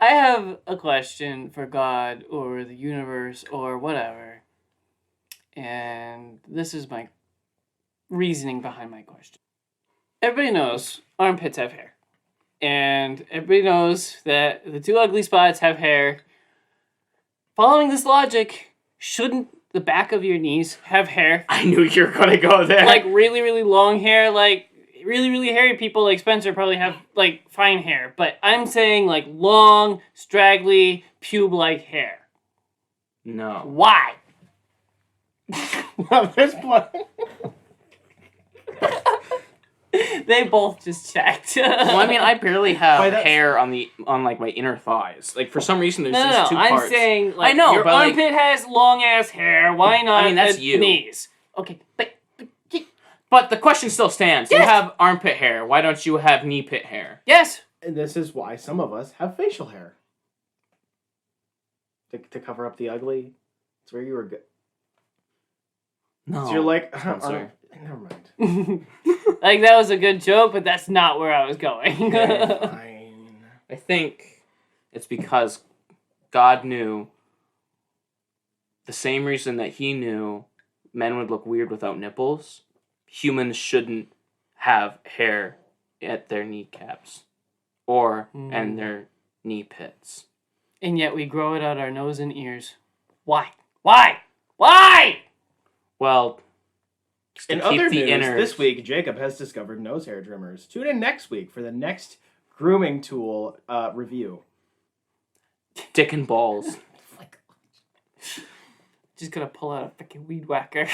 I have a question for God or the universe or whatever. And this is my reasoning behind my question. Everybody knows armpits have hair. And everybody knows that the two ugly spots have hair. Following this logic, shouldn't the back of your knees have hair? I knew you were gonna go there. Like really, really long hair, like really, really hairy people like Spencer probably have like fine hair. But I'm saying like long, straggly, pube-like hair. No. Why? At this point. They both just checked. Well, I mean, I barely have hair on like my inner thighs. Like for some reason, there's just two parts. I'm saying like I know, your but armpit has long ass hair. Why not? I mean, that's the you. Knees. Okay, but the question still stands. Yes. You have armpit hair. Why don't you have knee pit hair? Yes. And this is why some of us have facial hair. To cover up the ugly. It's where you were good. No. So you're like, Spencer. never mind. Like that was a good joke, but that's not where I was going. Yeah, fine. I think it's because God knew the same reason that he knew men would look weird without nipples. Humans shouldn't have hair at their kneecaps or and their knee pits. And yet we grow it out our nose and ears. Why? Why? Why? Well, in other news, this week, Jacob has discovered nose hair trimmers. Tune in next week for the next grooming tool review. Dick and balls. Just gonna pull out a freaking weed whacker.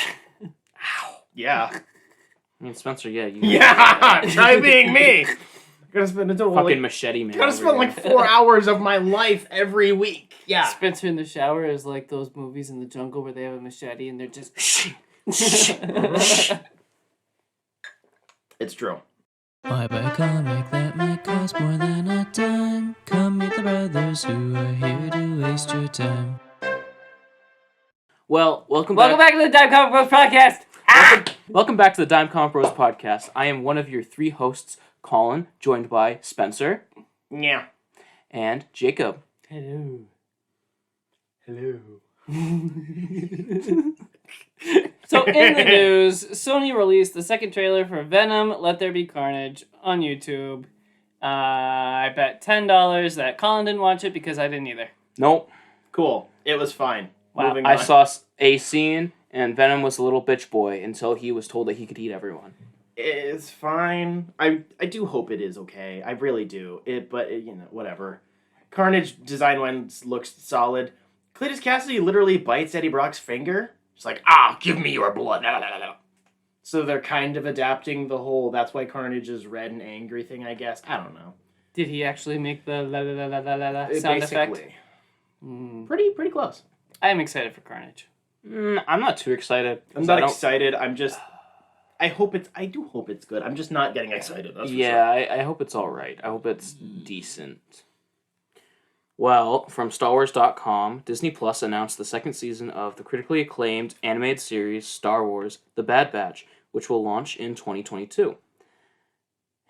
Ow. Yeah. I mean, Spencer, yeah. Yeah! Try being me! Gotta spend a total fucking machete man. Gotta spend like 4 hours of my life every week. Yeah. Spencer in the shower is like those movies in the jungle where they have a machete and they're just... It's true. Why buy a comic that might cost more than a dime? Come meet the brothers who are here to waste your time. Well, welcome back to the Dime Comic Bros podcast. Welcome back to the Dime Comic Bros podcast. I am one of your three hosts, Colin, joined by Spencer. Yeah. And Jacob. Hello. Hello. So in the news, Sony released the second trailer for Venom: Let There Be Carnage on YouTube. I bet $10 that Colin didn't watch it because I didn't either. Nope. Cool. It was fine. Wow. Moving on. I saw a scene, and Venom was a little bitch boy until he was told that he could eat everyone. It's fine. I do hope it is okay. I really do. But whatever. Carnage design-wise looks solid. Cletus Cassidy literally bites Eddie Brock's finger. Just like, give me your blood. So they're kind of adapting the whole, that's why Carnage is red and angry thing, I guess. I don't know. Did he actually make the la la la la la la sound effect? Pretty close. I am excited for Carnage. I'm not too excited. I'm not excited. I'm just... I do hope it's good. I'm just not getting excited. That's for sure. I hope it's all right. I hope it's decent. Well, from StarWars.com, Disney Plus announced the second season of the critically acclaimed animated series Star Wars: The Bad Batch, which will launch in 2022.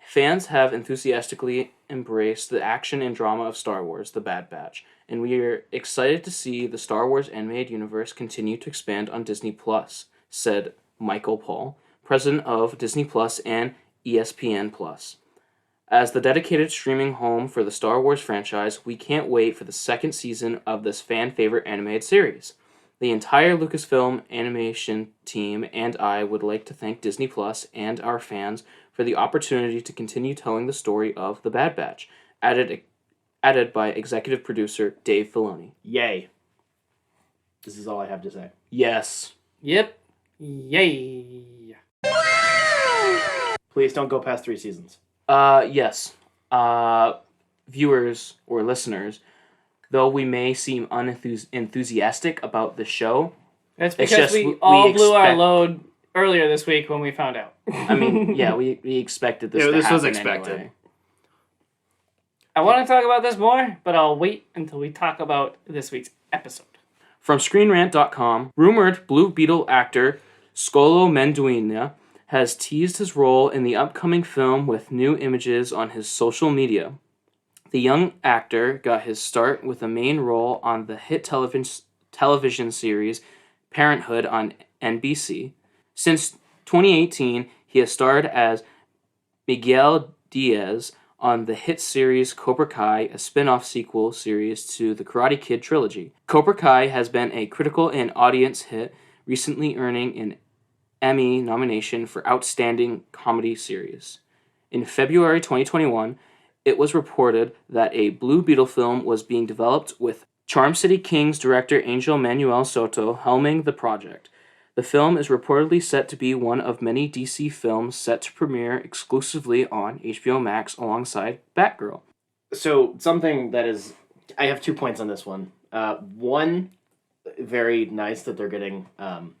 Fans have enthusiastically embraced the action and drama of Star Wars: The Bad Batch, and we are excited to see the Star Wars animated universe continue to expand on Disney Plus, said Michael Paul, president of Disney Plus and ESPN Plus. As the dedicated streaming home for the Star Wars franchise, we can't wait for the second season of this fan-favorite animated series. The entire Lucasfilm animation team and I would like to thank Disney Plus and our fans for the opportunity to continue telling the story of The Bad Batch, added by executive producer Dave Filoni. Yay. This is all I have to say. Yes. Yep. Yay. Please don't go past 3 seasons. Yes. Viewers or listeners, though we may seem unenthusiastic about the show, that's because we blew our load earlier this week when we found out. I mean, yeah, we expected this to happen. This was expected. Anyway. I want to talk about this more, but I'll wait until we talk about this week's episode. From ScreenRant.com, rumored Blue Beetle actor Scolo Menduina has teased his role in the upcoming film with new images on his social media. The young actor got his start with a main role on the hit television series Parenthood on NBC. Since 2018, he has starred as Miguel Diaz on the hit series Cobra Kai, a spin-off sequel series to the Karate Kid trilogy. Cobra Kai has been a critical and audience hit, recently earning an Emmy nomination for Outstanding Comedy Series. In February 2021, it was reported that a Blue Beetle film was being developed with Charm City Kings director Angel Manuel Soto helming the project. The film is reportedly set to be one of many DC films set to premiere exclusively on HBO Max alongside Batgirl. So something that is, I have 2 points on this one. One, very nice that they're getting an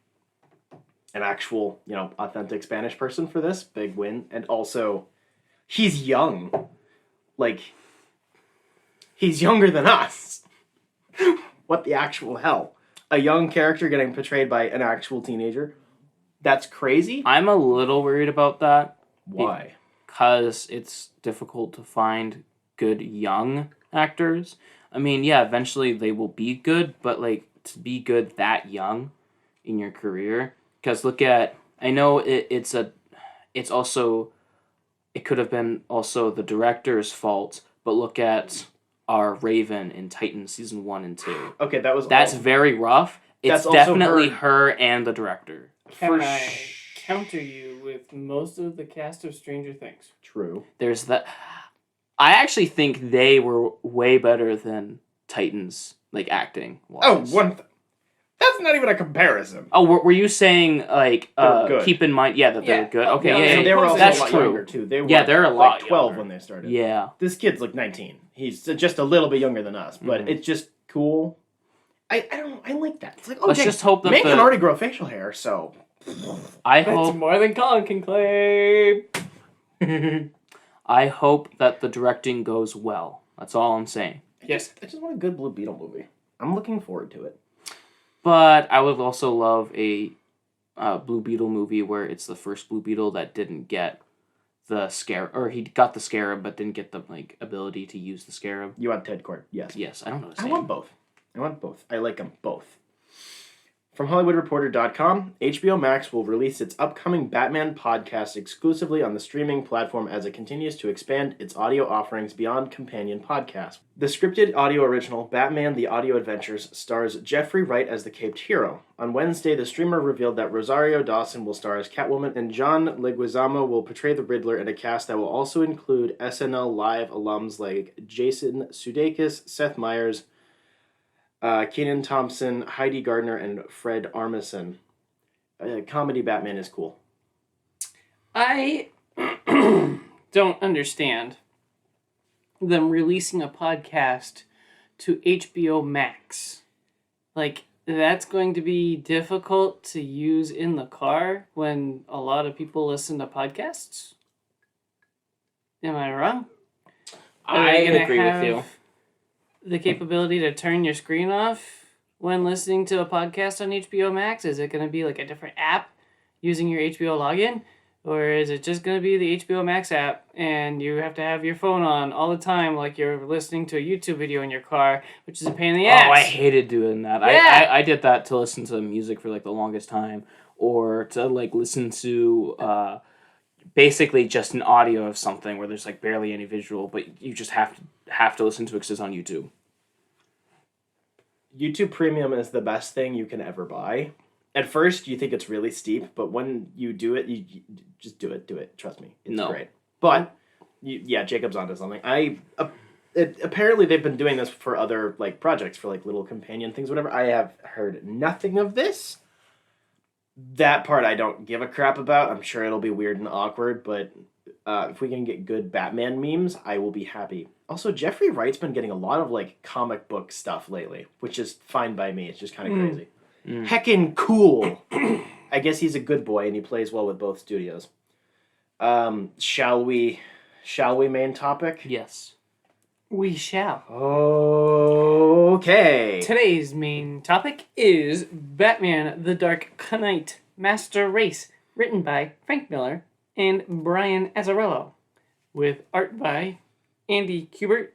actual, authentic Spanish person for this, big win. And also, he's young. Like, he's younger than us. What the actual hell? A young character getting portrayed by an actual teenager? That's crazy. I'm a little worried about that. Why? Because it's difficult to find good young actors. I mean, yeah, eventually they will be good, but like to be good that young in your career. Because look at, I know it could have been also the director's fault, but look at our Raven in Titans season 1 and 2. Okay, that's very rough. It's That's definitely her and the director. Can I counter you with most of the cast of Stranger Things? True. There's that. I actually think they were way better than Titans, like acting. That's not even a comparison. Oh, were you saying like good. keep in mind? Yeah, that Yeah. they're good. Okay, Yeah, yeah, So they were also that's a lot true. younger too. They were They're a lot like 12 younger. when they started. Yeah. This kid's like 19. He's just a little bit younger than us, but it's just cool. I like that. It's like, Let's just hope that Meg can already grow facial hair, so I That's hope more than Colin can claim. I hope that the directing goes well. That's all I'm saying. Yes. I just want a good Blue Beetle movie. I'm looking forward to it. But I would also love a Blue Beetle movie where it's the first Blue Beetle that didn't get the scarab, or he got the scarab but didn't get the ability to use the scarab. You want Ted Kord? Yes. Yes, I don't know. I want both. I like them both. From HollywoodReporter.com, HBO Max will release its upcoming Batman podcast exclusively on the streaming platform as it continues to expand its audio offerings beyond companion podcasts. The scripted audio original, Batman The Audio Adventures, stars Jeffrey Wright as the Caped Hero. On Wednesday, the streamer revealed that Rosario Dawson will star as Catwoman and John Leguizamo will portray the Riddler in a cast that will also include SNL Live alums like Jason Sudeikis, Seth Meyers, Kenan Thompson, Heidi Gardner, and Fred Armisen. Comedy Batman is cool. I don't understand them releasing a podcast to HBO Max. Like, that's going to be difficult to use in the car when a lot of people listen to podcasts? Am I wrong? I agree with you. The capability to turn your screen off when listening to a podcast on HBO Max? Is it going to be like a different app using your HBO login? Or is it just going to be the HBO Max app and you have to have your phone on all the time like you're listening to a YouTube video in your car, which is a pain in the ass? Oh, I hated doing that. Yeah. I did that to listen to music for like the longest time, or to like listen to basically just an audio of something where there's like barely any visual, but you just have to listen to it because it's on YouTube. YouTube Premium is the best thing you can ever buy. At first, you think it's really steep, but when you do it, you just do it. Trust me, it's great. But Jacob's onto something. Apparently they've been doing this for other like projects, for like little companion things, whatever. I have heard nothing of this. That part I don't give a crap about. I'm sure it'll be weird and awkward, but if we can get good Batman memes, I will be happy. Also, Jeffrey Wright's been getting a lot of like comic book stuff lately, which is fine by me. It's just kind of crazy. Heckin' cool. I guess he's a good boy and he plays well with both studios. Shall we main topic? Yes. We shall. Okay. Today's main topic is Batman the Dark Knight Master Race, written by Frank Miller and Brian Azzarello, with art by Andy Kubert,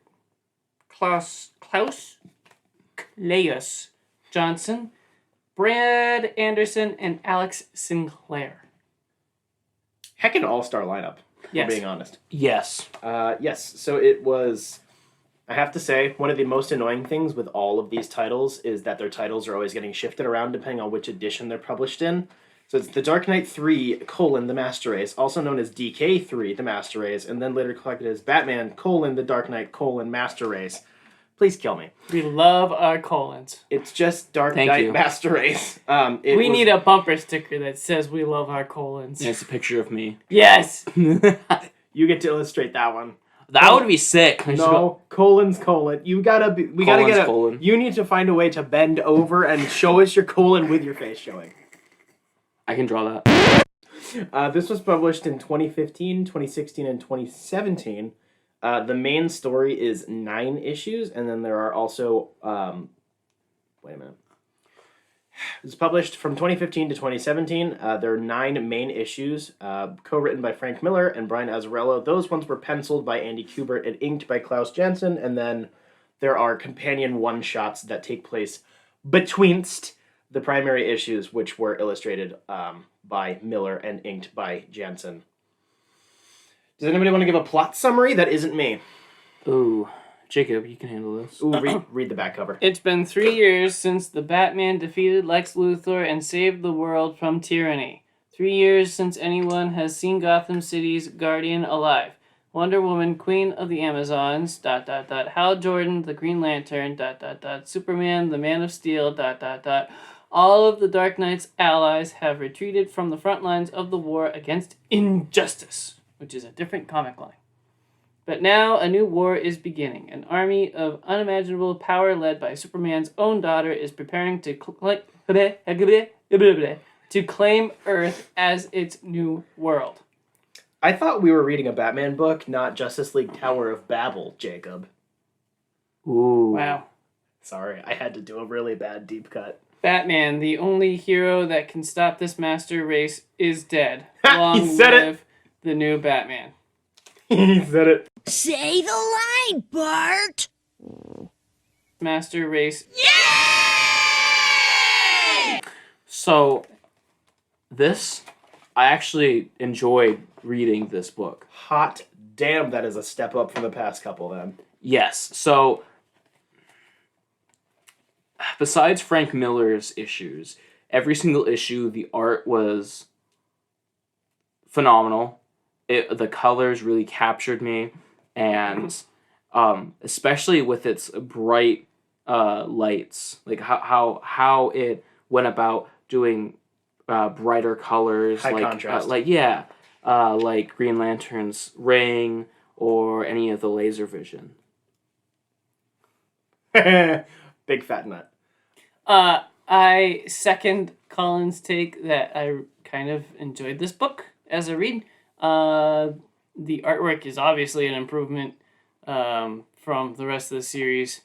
Klaus Claus Johnson, Brad Anderson, and Alex Sinclair. Heck, an all-star lineup, Yes. for being honest. Yes. Yes, so it was... I have to say, one of the most annoying things with all of these titles is that their titles are always getting shifted around depending on which edition they're published in. So it's The Dark Knight 3, The Master Race, also known as DK3, The Master Race, and then later collected as Batman, The Dark Knight, Master Race. Please kill me. We love our colons. It's just Dark Thank Knight you. Master Race. We need a bumper sticker that says we love our colons. And it's a picture of me. Yes! You get to illustrate that one. That would be sick. No, colon. You gotta be. We gotta get a colon. You need to find a way to bend over and show us your colon with your face showing. I can draw that. This was published in 2015, 2016, and 2017. The main story is 9 issues, and then there are also wait a minute. It was published from 2015 to 2017. There are 9 main issues, co-written by Frank Miller and Brian Azzarello. Those ones were penciled by Andy Kubert and inked by Klaus Janson. And then there are companion one-shots that take place betweenst the primary issues, which were illustrated by Miller and inked by Janson. Does anybody want to give a plot summary? That isn't me. Ooh. Jacob, you can handle this. Ooh, read the back cover. It's been 3 years since the Batman defeated Lex Luthor and saved the world from tyranny. 3 years since anyone has seen Gotham City's Guardian alive. Wonder Woman, Queen of the Amazons, ... Hal Jordan, the Green Lantern, ... Superman, the Man of Steel, ... All of the Dark Knight's allies have retreated from the front lines of the war against injustice, which is a different comic line. But now a new war is beginning. An army of unimaginable power led by Superman's own daughter is preparing to claim Earth as its new world. I thought we were reading a Batman book, not Justice League Tower of Babel, Jacob. Ooh. Wow. Sorry, I had to do a really bad deep cut. Batman, the only hero that can stop this master race, is dead. Ha! Long He said it! live the new Batman. He said it. Say the line, Bart! Master race. Yay! So, I actually enjoyed reading this book. Hot damn, that is a step up from the past couple then. Yes. So, besides Frank Miller's issues, every single issue, the art was phenomenal. The colors really captured me, and especially with its bright lights, like how it went about doing brighter colors, High like contrast. like Green Lantern's ring or any of the laser vision. Big fat nut. I second Colin's take that I kind of enjoyed this book as a read. The artwork is obviously an improvement from the rest of the series.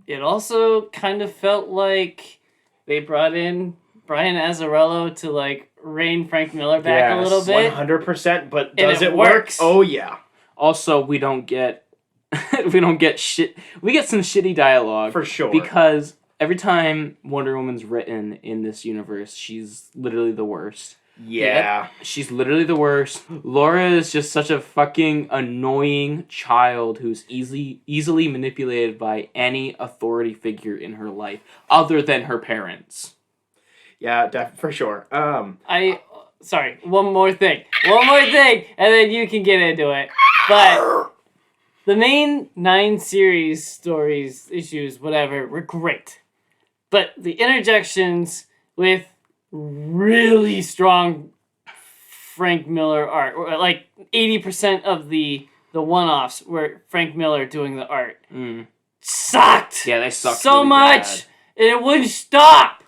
It also kind of felt like they brought in Brian Azzarello to like rein Frank Miller back a little bit. 100%, but And does it it work? works. Oh yeah. Also, we don't get shit. We get some shitty dialogue For sure. because every time Wonder Woman's written in this universe, she's literally the worst. Yeah. She's literally the worst. Laura is just such a fucking annoying child who's easily manipulated by any authority figure in her life other than her parents. Yeah, for sure. Sorry, one more thing, and then you can get into it. But the main 9 series, stories, issues, whatever, were great. But the interjections with really strong Frank Miller art, or like 80% of the one-offs were Frank Miller doing the art, sucked. Yeah, they sucked so really much, bad. and it wouldn't stop.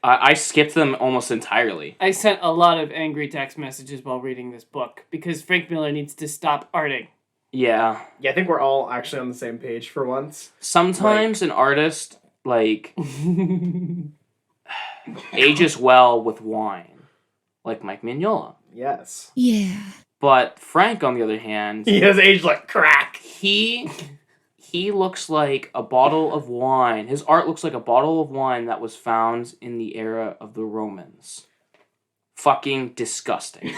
I skipped them almost entirely. I sent a lot of angry text messages while reading this book because Frank Miller needs to stop arting. Yeah. Yeah, I think we're all actually on the same page for once. Sometimes an artist, like, ages well with wine. Like Mike Mignola. Yes. Yeah. But Frank, on the other hand, He has aged like crack. he He looks like a bottle of wine. His art looks like a bottle of wine that was found in the era of the Romans. Fucking disgusting.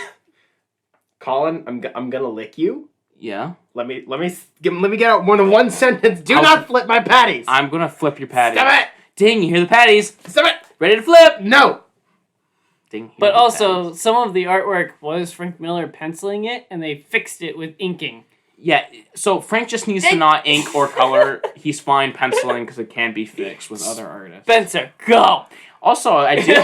Colin, I'm gonna lick you. Yeah? Let me get out more than one sentence. Do not flip my patties. I'm gonna flip your patties. Stop it! Ding, you hear the patties. Stop it! Ready to flip? No. Ding. Hear But the also, patties. some of the artwork was Frank Miller penciling it, and they fixed it with inking. Yeah, so Frank just needs to not ink or color. He's fine penciling because it can be fixed with other artists. Spencer, go! Also, I did...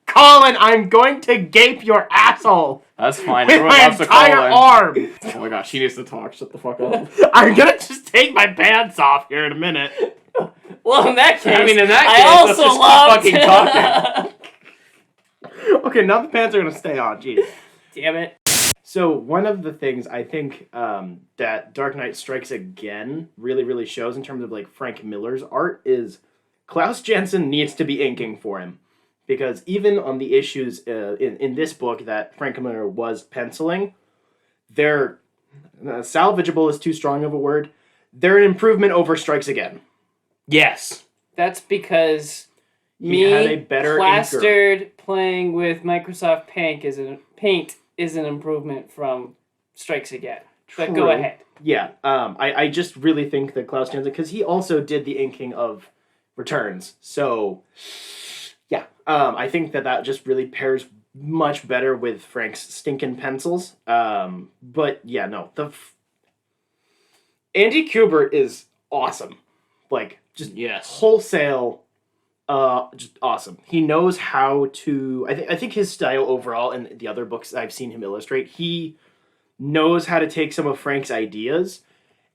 Colin, I'm going to gape your asshole That's fine. with Everyone my loves to entire Colin. arm. Oh my gosh, he needs to talk. Shut the fuck up. I'm gonna just take my pants off here in a minute. Well, in that case, I mean, in that I case, let's also just keep loved... fucking talking. Okay, now the pants are gonna stay on. Jeez. Damn it. So one of the things I think that Dark Knight Strikes Again really shows in terms of like Frank Miller's art is Klaus Janson needs to be inking for him, because even on the issues in this book that Frank Miller was penciling, they're salvageable is too strong of a word. They're an improvement over Strikes Again. Yes. That's because He had a better plastered playing with Microsoft Paint is an improvement from Strikes Again. But go True. ahead. Yeah, I just really think that Klaus Janson, because he also did the inking of Returns, so yeah, I think that just really pairs much better with Frank's stinking pencils. But yeah, no, Andy Kubert is awesome, like just Yes. wholesale. Just awesome. He knows how to. I think his style overall, in the other books I've seen him illustrate, he knows how to take some of Frank's ideas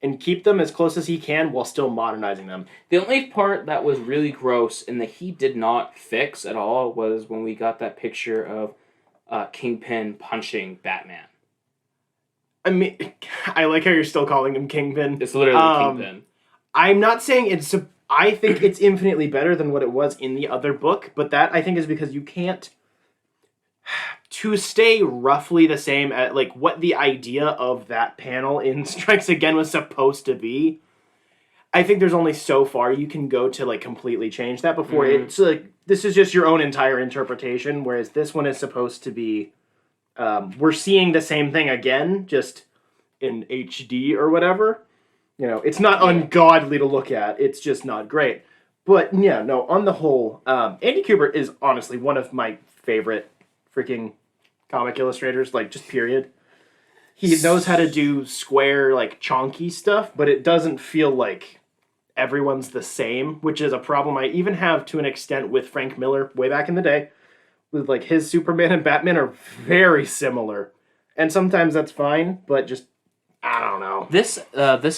and keep them as close as he can while still modernizing them. The only part that was really gross and that he did not fix at all was when we got that picture of Kingpin punching Batman. I mean, I like how you're still calling him Kingpin. It's literally Kingpin. I'm not saying it's. I think it's infinitely better than what it was in the other book, but that I think is because you can't. To stay roughly the same at like what the idea of that panel in Strikes Again was supposed to be, I think there's only so far you can go to like completely change that before it's like this is just your own entire interpretation, whereas this one is supposed to be we're seeing the same thing again, just in HD or whatever. You know, it's not ungodly to look at. It's just not great. But yeah, no, on the whole, Andy Kubert is honestly one of my favorite freaking comic illustrators, like just period. He knows how to do square, like chonky stuff, but it doesn't feel like everyone's the same, which is a problem I even have to an extent with Frank Miller way back in the day. With like his Superman and Batman are very similar. And sometimes that's fine, but just I don't know. This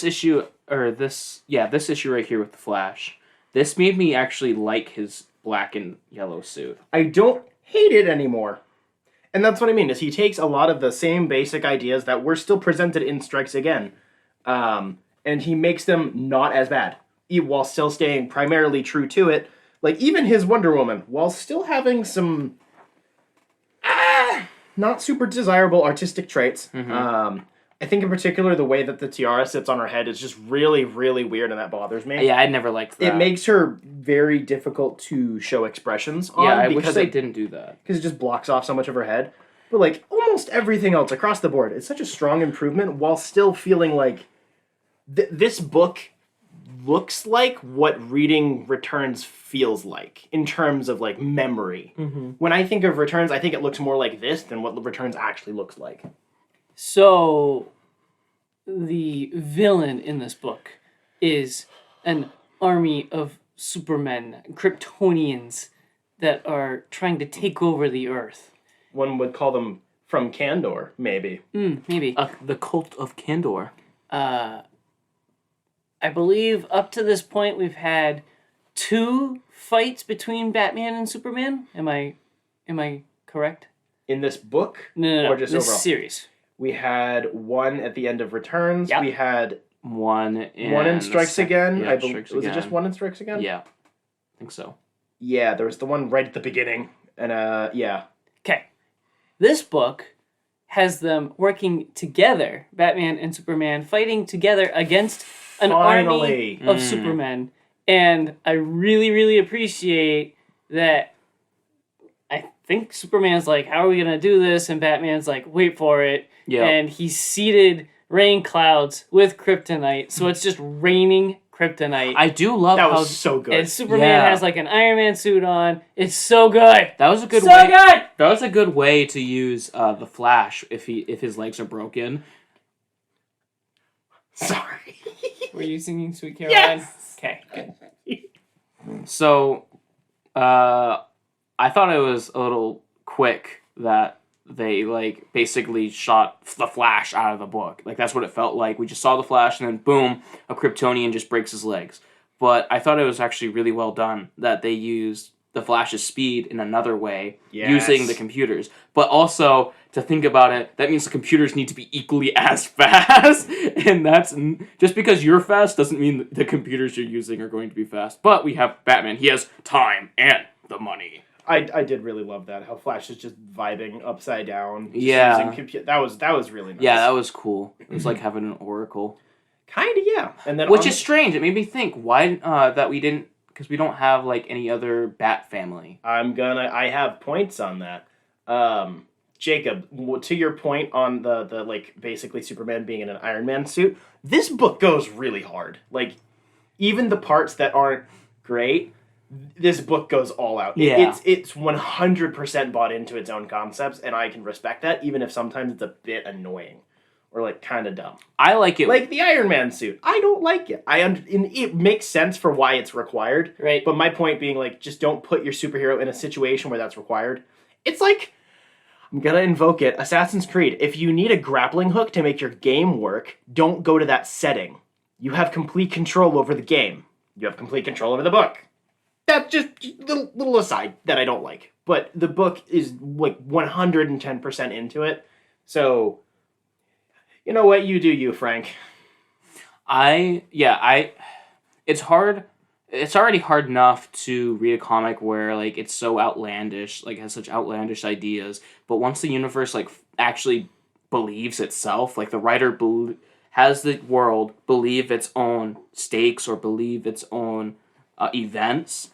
issue right here with the Flash, this made me actually like his black and yellow suit. I don't hate it anymore. And that's what I mean, is he takes a lot of the same basic ideas that were still presented in Strikes Again, and he makes them not as bad, while still staying primarily true to it. Like, even his Wonder Woman, while still having some not super desirable artistic traits. I think in particular the way that the tiara sits on her head is just really, really weird, and that bothers me. Yeah, I never liked that. It makes her very difficult to show expressions on. Yeah, I wish because they didn't do that. Because it just blocks off so much of her head. But like almost everything else across the board, it's such a strong improvement while still feeling like this book looks like what reading Returns feels like in terms of like memory. When I think of Returns, I think it looks more like this than what Returns actually looks like. So, the villain in this book is an army of supermen, Kryptonians, that are trying to take over the Earth. One would call them from Kandor, maybe. Maybe. The Cult of Kandor. I believe up to this point we've had 2 fights between Batman and Superman. Am I correct? In this book? No. Or just this overall? series. We had one at the end of Returns. Yep. We had One one in Strikes Again. Yeah, I believe. Strikes Was it Again. just one in Strikes Again? Yeah, I think so. Yeah, there was the one right at the beginning. And yeah. Okay. This book has them working together, Batman and Superman fighting together against an Finally. army of Supermen. And I really, really appreciate that. I think Superman's like, how are we going to do this? And Batman's like, wait for it. Yeah. And he seeded rain clouds with kryptonite. So it's just raining kryptonite. I do love That how was so good. And Superman has like an Iron Man suit on. It's so good. that was a good So way. good. That was a good way to use the Flash if his legs are broken. Sorry. Were you singing Sweet Caroline? Yes. Okay, good. So, I thought it was a little quick that they like basically shot the Flash out of the book. Like that's what it felt like. We just saw the Flash and then boom, a Kryptonian just breaks his legs. But I thought it was actually really well done that they used the Flash's speed in another way using the computers. But also, to think about it, that means the computers need to be equally as fast. And that's just because you're fast doesn't mean the computers you're using are going to be fast. But we have Batman. He has time and the money. I did really love that. How Flash is just vibing upside down. Just Yeah. using that was really nice. Yeah, that was cool. It was like having an oracle. Kind of, yeah. And then Which is strange. It made me think why that we didn't, because we don't have like any other Bat family. I have points on that. Jacob, to your point on the like basically Superman being in an Iron Man suit, this book goes really hard. Like even the parts that aren't great, this book goes all out. Yeah. It's 100% bought into its own concepts, and I can respect that, even if sometimes it's a bit annoying or like kind of dumb. I like it. Like the Iron Man suit, I don't like it. It makes sense for why it's required, Right. But my point being, like, just don't put your superhero in a situation where that's required. It's like, I'm gonna invoke it, Assassin's Creed. If you need a grappling hook to make your game work, don't go to that setting. You have complete control over the game. You have complete control over the book. That's just little aside that I don't like. But the book is like 110% into it. So, you know what? You do you, Frank. It's hard. It's already hard enough to read a comic where like it's so outlandish, like has such outlandish ideas. But once the universe like actually believes itself, like the writer has the world believe its own stakes or believe its own events,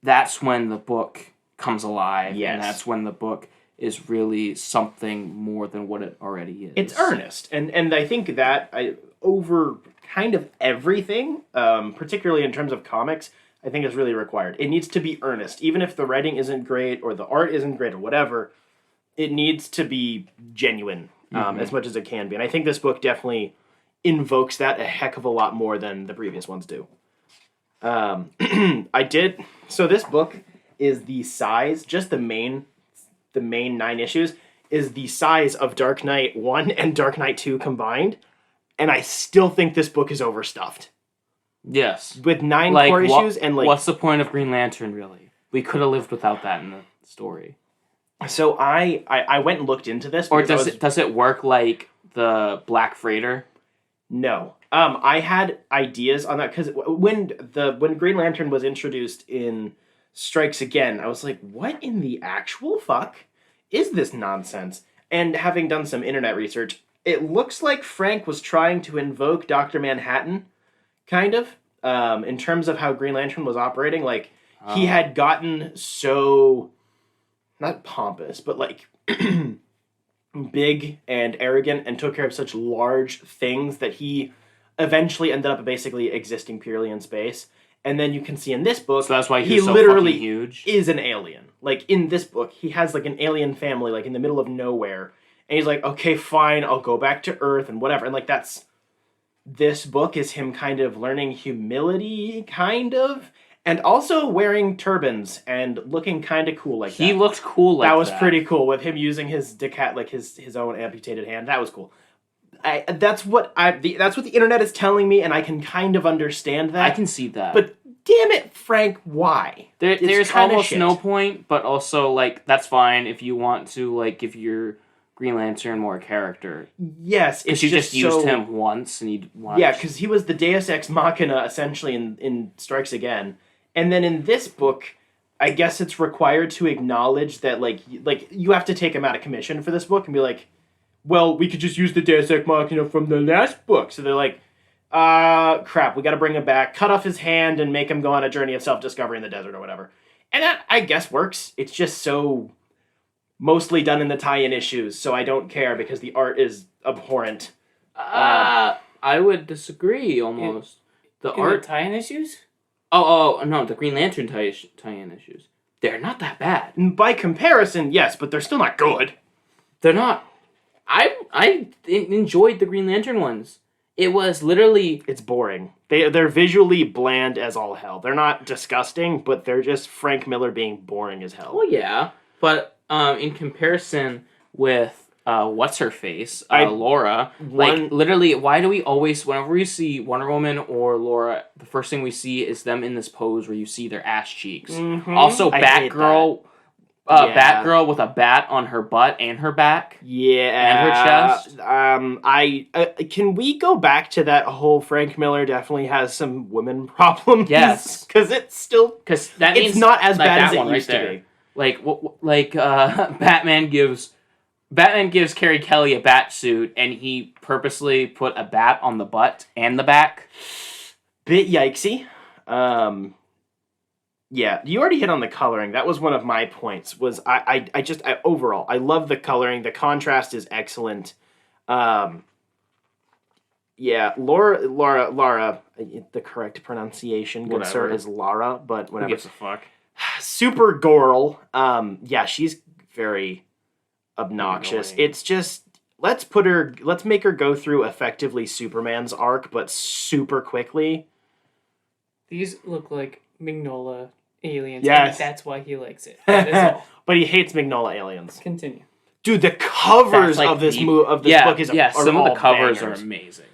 that's when the book comes alive. Yes. And that's when the book is really something more than what it already is. It's earnest, and I think that over kind of everything, particularly in terms of comics, I think is really required. It needs to be earnest, even if the writing isn't great or the art isn't great or whatever. It needs to be genuine as much as it can be, and I think this book definitely invokes that a heck of a lot more than the previous ones do. So this book is the size, just the main 9 issues is the size of Dark Knight 1 and Dark Knight 2 combined, and I still think this book is overstuffed. Yes. With 9 Like, core issues and like... What's the point of Green Lantern, really? We could have lived without that in the story. So I went and looked into this. Or does it work like the Black Freighter? No. I had ideas on that, because when Green Lantern was introduced in Strikes Again, I was like, what in the actual fuck is this nonsense? And having done some internet research, it looks like Frank was trying to invoke Dr. Manhattan, kind of, in terms of how Green Lantern was operating. Like, he had gotten so, not pompous, but like big and arrogant and took care of such large things that he eventually ended up basically existing purely in space. And then you can see in this book, so that's why he he's so literally fucking huge. Is an alien. Like in this book, he has like an alien family, like in the middle of nowhere, and he's like, okay, fine, I'll go back to Earth and whatever. And like this book is him kind of learning humility, kind of, and also wearing turbans and looking kind of cool like that. He looked cool like that. That was pretty cool with him using his his own amputated hand. That was cool. That's what the internet is telling me, and I can kind of understand that. I can see that. But damn it, Frank, why? There's almost no point, but also, like, that's fine if you want to, like, give your Green Lantern more character. Yes, because you just used him once, and you want. Yeah, because he was the Deus Ex Machina, essentially, in Strikes Again. And then in this book, I guess it's required to acknowledge that, like you have to take him out of commission for this book and be like, well, we could just use the Deus Ex Machina from the last book. So they're like, crap, we gotta bring him back, cut off his hand and make him go on a journey of self-discovery in the desert or whatever. And that, I guess, works. It's just so mostly done in the tie-in issues, so I don't care because the art is abhorrent. I would disagree almost. The art tie-in issues? Oh, no, the Green Lantern tie-in issues. They're not that bad. By comparison, yes, but they're still not good. They're not. I enjoyed the Green Lantern ones. It was literally... It's boring. They're visually bland as all hell. They're not disgusting, but they're just Frank Miller being boring as hell. Well, yeah. But in comparison with what's-her-face, Laura, literally, why do we always, whenever we see Wonder Woman or Laura, the first thing we see is them in this pose where you see their ass cheeks. Mm-hmm. Also, Batgirl... Batgirl with a bat on her butt and her back. Yeah. And her chest. Can we go back to that whole Frank Miller definitely has some women problems? Yes. Because it's still... Because that means... It's not as like bad as that it one used right to there. be. Batman gives Carrie Kelly a bat suit, and he purposely put a bat on the butt and the back. Bit yikesy. Yeah, you already hit on the coloring. That was one of my points. Was I overall I love the coloring. The contrast is excellent. Yeah, Laura. The correct pronunciation, good sir, is Lara, but whatever. Who gives a fuck? Supergirl. Yeah, she's very obnoxious. Annoying. It's just let's make her go through effectively Superman's arc, but super quickly. These look like Mignola aliens. Yes. And that's why he likes it. That is all. But he hates Mignola aliens. Continue. Dude, the covers Like of this book are some of all the covers bangers. are amazing.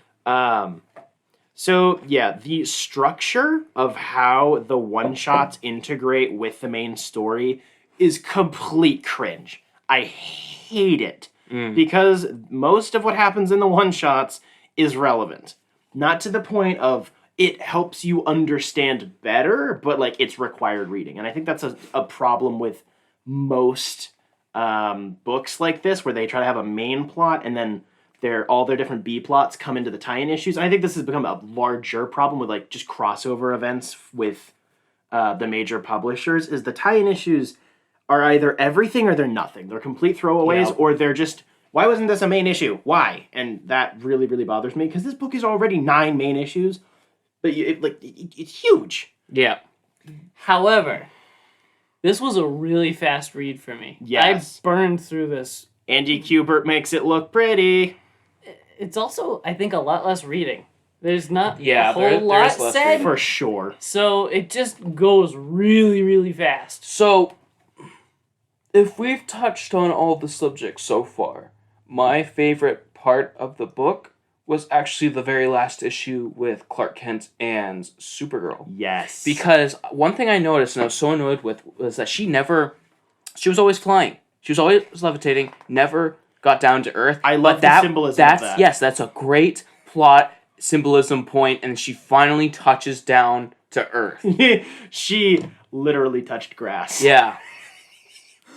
So yeah, the structure of how the one-shots integrate with the main story is complete cringe. I hate it because most of what happens in the one-shots is relevant. Not to the point of it helps you understand better, but like it's required reading. And I think that's a problem with most books like this, where they try to have a main plot and then all their different B plots come into the tie-in issues. And I think this has become a larger problem with like just crossover events with the major publishers, is the tie-in issues are either everything or they're nothing. They're complete throwaways, or they're just, why wasn't this a main issue? Why? And that really, really bothers me because this book is already 9 main issues. But it's huge. Yeah. However, this was a really fast read for me. Yes. I burned through this. Andy Kubert makes it look pretty. It's also, I think, a lot less reading. There's not Yeah, a whole there's lot less said. reading. For sure. So it just goes really, really fast. So, if we've touched on all the subjects so far, my favorite part of the book was actually the very last issue with Clark Kent and Supergirl. Yes. Because one thing I noticed and I was so annoyed with was that she was always flying. She was always levitating, never got down to Earth. I love the symbolism of that. Yes, that's a great plot symbolism point, and she finally touches down to Earth. She literally touched grass. Yeah.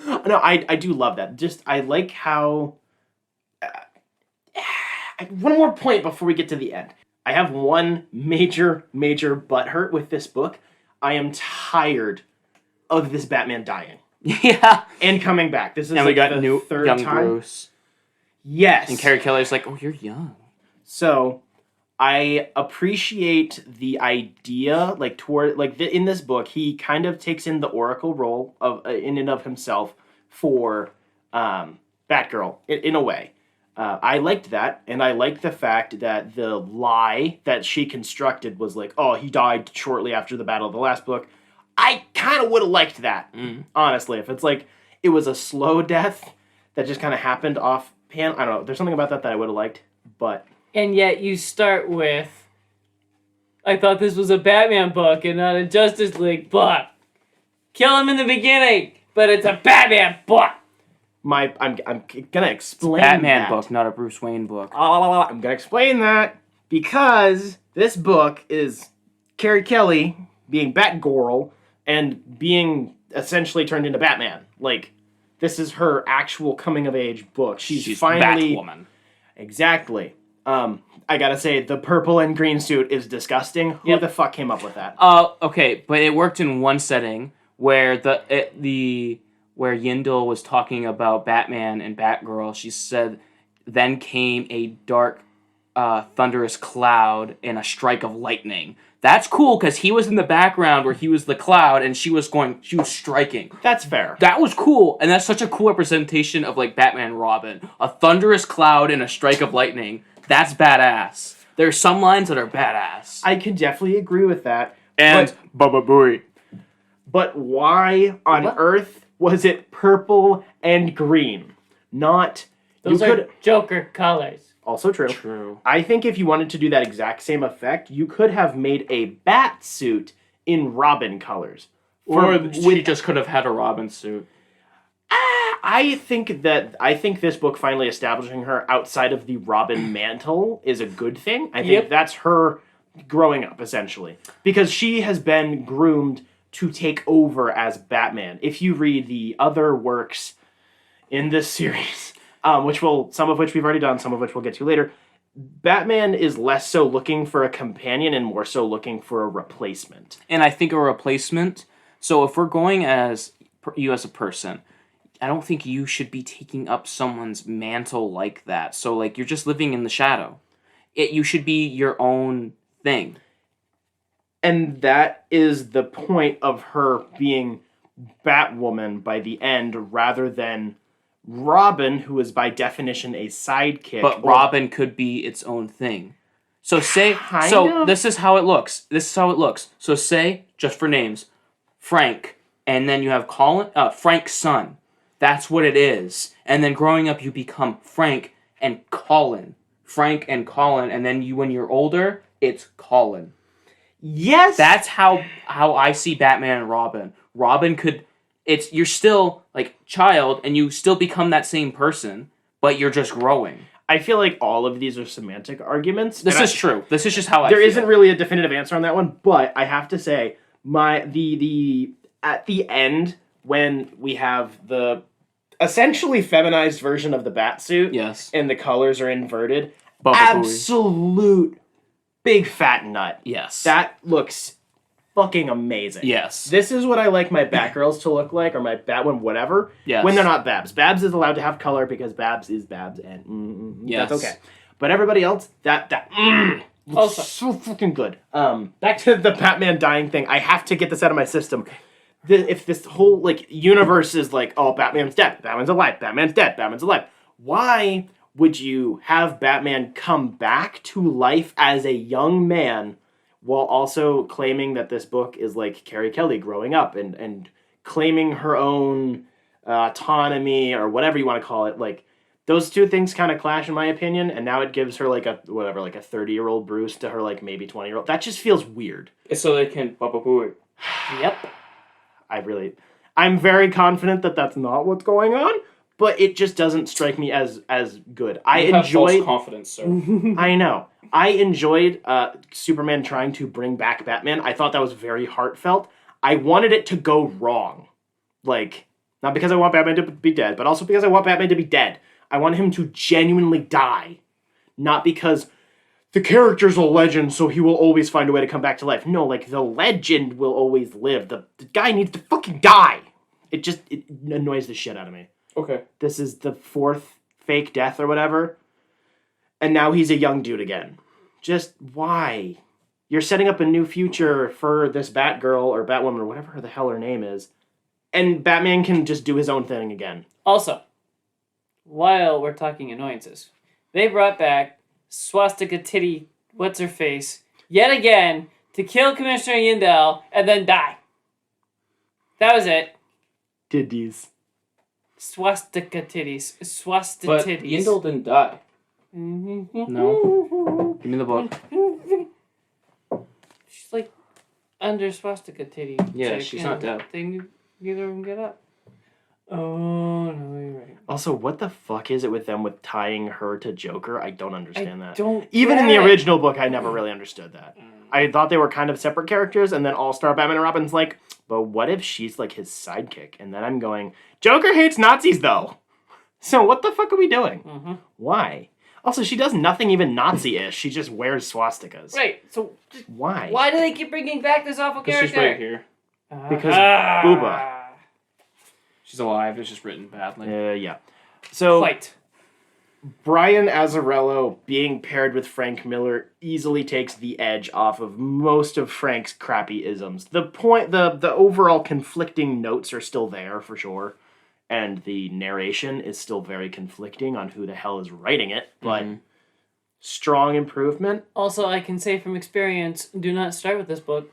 No, I do love that. Just, I like how... one more point before we get to the end. I have one major butthurt with this book. I am tired of this Batman dying. Yeah. And coming back. This is And we got the third young time. Bruce. Yes. And Carrie Kelly's like, oh, you're young. So, I appreciate the idea, in this book, he kind of takes in the Oracle role of in and of himself for Batgirl, in a way. I liked that, and I liked the fact that the lie that she constructed was like, oh, he died shortly after the battle of the last book. I kind of would have liked that, honestly. If it's like, it was a slow death that just kind of happened offhand. I don't know. There's something about that I would have liked, but... And yet you start with, I thought this was a Batman book and not a Justice League book. Kill him in the beginning, but it's a Batman book. I'm gonna explain Batman that. book, not a Bruce Wayne book. I'm gonna explain that because this book is Carrie Kelly being Batgirl and being essentially turned into Batman. Like, this is her actual coming of age book. She's finally Batwoman. Exactly. I gotta say, the purple and green suit is disgusting. Who Yep. the fuck came up with that? Okay, but it worked in one setting where where Yindel was talking about Batman and Batgirl. She said, "Then came a dark, thunderous cloud and a strike of lightning." That's cool because he was in the background where he was the cloud and she was striking. That's fair. That was cool, and that's such a cool representation of like Batman and Robin. A thunderous cloud and a strike of lightning. That's badass. There are some lines that are badass. I could definitely agree with that. And Baba Booey. But why on What? earth was it purple and green? Not... Those you are could... Joker colors. Also true. True. I think if you wanted to do that exact same effect, you could have made a bat suit in Robin colors. Or she just could have had a Robin suit. I think this book finally establishing her outside of the Robin mantle is a good thing. I think Yep. that's her growing up, essentially. Because she has been groomed to take over as Batman. If you read the other works in this series, some of which we've already done, some of which we'll get to later, Batman is less so looking for a companion and more so looking for a replacement. And I think a replacement. So if we're going as you as a person, I don't think you should be taking up someone's mantle like that. So like you're just living in the shadow. You should be your own thing. And that is the point of her being Batwoman by the end, rather than Robin, who is by definition a sidekick. But Robin could be its own thing. So say Kind so of. this is how it looks. So say, just for names, Frank, and then you have Frank's son. That's what it is. And then growing up you become Frank and Colin. Frank and Colin, and then when you're older, it's Colin. Yes! That's how I see Batman and Robin. Robin could you're still like child and you still become that same person, but you're just growing. I feel like all of these are semantic arguments. This is true. This is just how I There feel. isn't really a definitive answer on that one, but I have to say, the at the end when we have the essentially feminized version of the Batsuit, Yes. and the colors are inverted, Baba Booey. absolute big fat nut. Yes. That looks fucking amazing. Yes. This is what I like my Batgirls to look like, or my Batwoman, whatever. Yes. When they're not Babs. Babs is allowed to have color because Babs is Babs, and Yes. that's okay. But everybody else, that looks Also- so fucking good. Back to the Batman dying thing. I have to get this out of my system. If this whole universe is like, oh, Batman's dead, Batman's alive, Batman's dead, Batman's alive, why would you have Batman come back to life as a young man while also claiming that this book is like Carrie Kelly growing up and claiming her own autonomy or whatever you want to call it? Like, those two things kind of clash in my opinion, and now it gives her like a 30-year-old Bruce to her like maybe 20-year-old. That just feels weird. So they can Baba Booey. Yep. I'm very confident that that's not what's going on, but it just doesn't strike me as good. I enjoyed confidence, sir. I know. I enjoyed Superman trying to bring back Batman. I thought that was very heartfelt. I wanted it to go wrong. Like, not because I want Batman to be dead, but also because I want Batman to be dead. I want him to genuinely die. Not because the character's a legend, so he will always find a way to come back to life. No, like, the legend will always live. The guy needs to fucking die. It annoys the shit out of me. Okay. This is the fourth fake death or whatever. And now he's a young dude again. Just why? You're setting up a new future for this Batgirl or Batwoman or whatever the hell her name is. And Batman can just do his own thing again. Also, while we're talking annoyances, they brought back Swastika Titty What's-Her-Face yet again to kill Commissioner Yindel and then die. That was it. Diddies. Swastika Titties. Swastika But Titties. Yindel didn't die. No. No. Give me the book. She's like under swastika titty. Yeah, chick, she's and not dead. Neither of them get up. Oh, no, you're right. Also, what the fuck is it with them with tying her to Joker? I don't understand that. Don't Even in the get it. original book, I never really understood that. I thought they were kind of separate characters, and then All-Star Batman and Robin's like, but what if she's like his sidekick? And then I'm going, Joker hates Nazis though. So what the fuck are we doing? Mm-hmm. Why? Also, she does nothing even Nazi-ish. She just wears swastikas. Right. So just, Why? why do they keep bringing back this awful Because character? she's right here. Because Booba. She's alive. It's just written badly. Yeah. So Quite. Brian Azzarello being paired with Frank Miller easily takes the edge off of most of Frank's crappy isms. The overall conflicting notes are still there for sure, and the narration is still very conflicting on who the hell is writing it, but strong improvement. Also, I can say from experience, do not start with this book.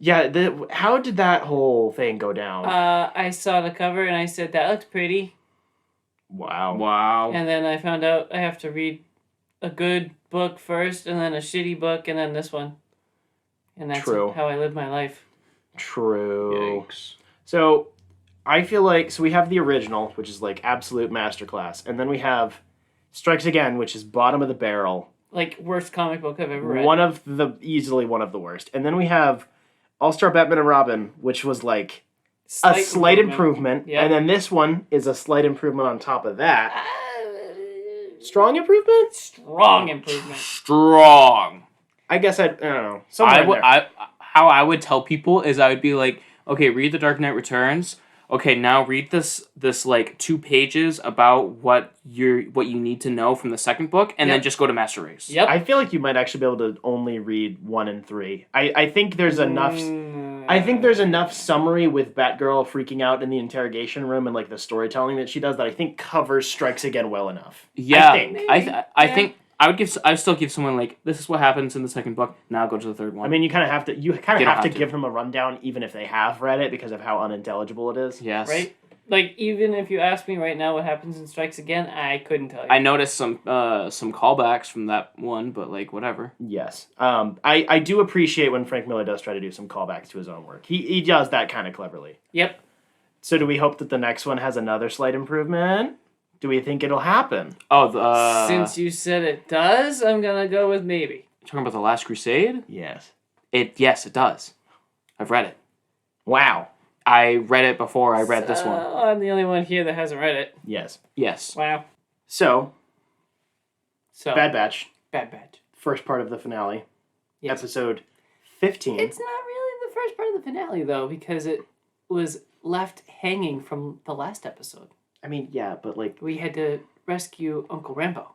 Yeah, how did that whole thing go down? I saw the cover and I said, that looks pretty. Wow. And then I found out I have to read a good book first, and then a shitty book, and then this one. And that's True. how I live my life. True. Yikes. So, I feel like, so we have the original, which is like absolute masterclass, and then we have Strikes Again, which is bottom of the barrel. Like, worst comic book I've ever read. Easily one of the worst. And then we have All-Star Batman and Robin, which was like a slight improvement. Yeah. And then this one is a slight improvement on top of that. Strong improvement? Strong improvement. Strong. I guess I don't know. Somewhere in there. How I would tell people is I would be like, okay, read The Dark Knight Returns. Okay, now read this like 2 pages about what you need to know from the second book, and then just go to Master Race. Yep. I feel like you might actually be able to only read 1 and 3. I think there's enough. I think there's enough summary with Batgirl freaking out in the interrogation room and like the storytelling that she does that I think covers Strikes Again well enough. Yeah, I think. I think I'd still give someone like, this is what happens in the second book. Now go to the third one. I mean, you kind of have to. You kind You of don't have to have to. give them a rundown, even if they have read it, because of how unintelligible it is. yes, Right? Like, even if you ask me right now what happens in Strikes Again, I couldn't tell you. I noticed some callbacks from that one, but like whatever. Yes. I do appreciate when Frank Miller does try to do some callbacks to his own work. He does that kind of cleverly. Yep. So do we hope that the next one has another slight improvement? Do we think it'll happen? Oh, Since you said it does, I'm gonna go with maybe. talking about The Last Crusade? Yes. Yes, it does. I've read it. Wow. I read it before I read this one. I'm the only one here that hasn't read it. Yes. Yes. Wow. So, So Bad Batch, Bad Batch. first part of the finale, Yes. episode 15. It's not really the first part of the finale though, because it was left hanging from the last episode. I mean, yeah, but like... We had to rescue Uncle Rambo.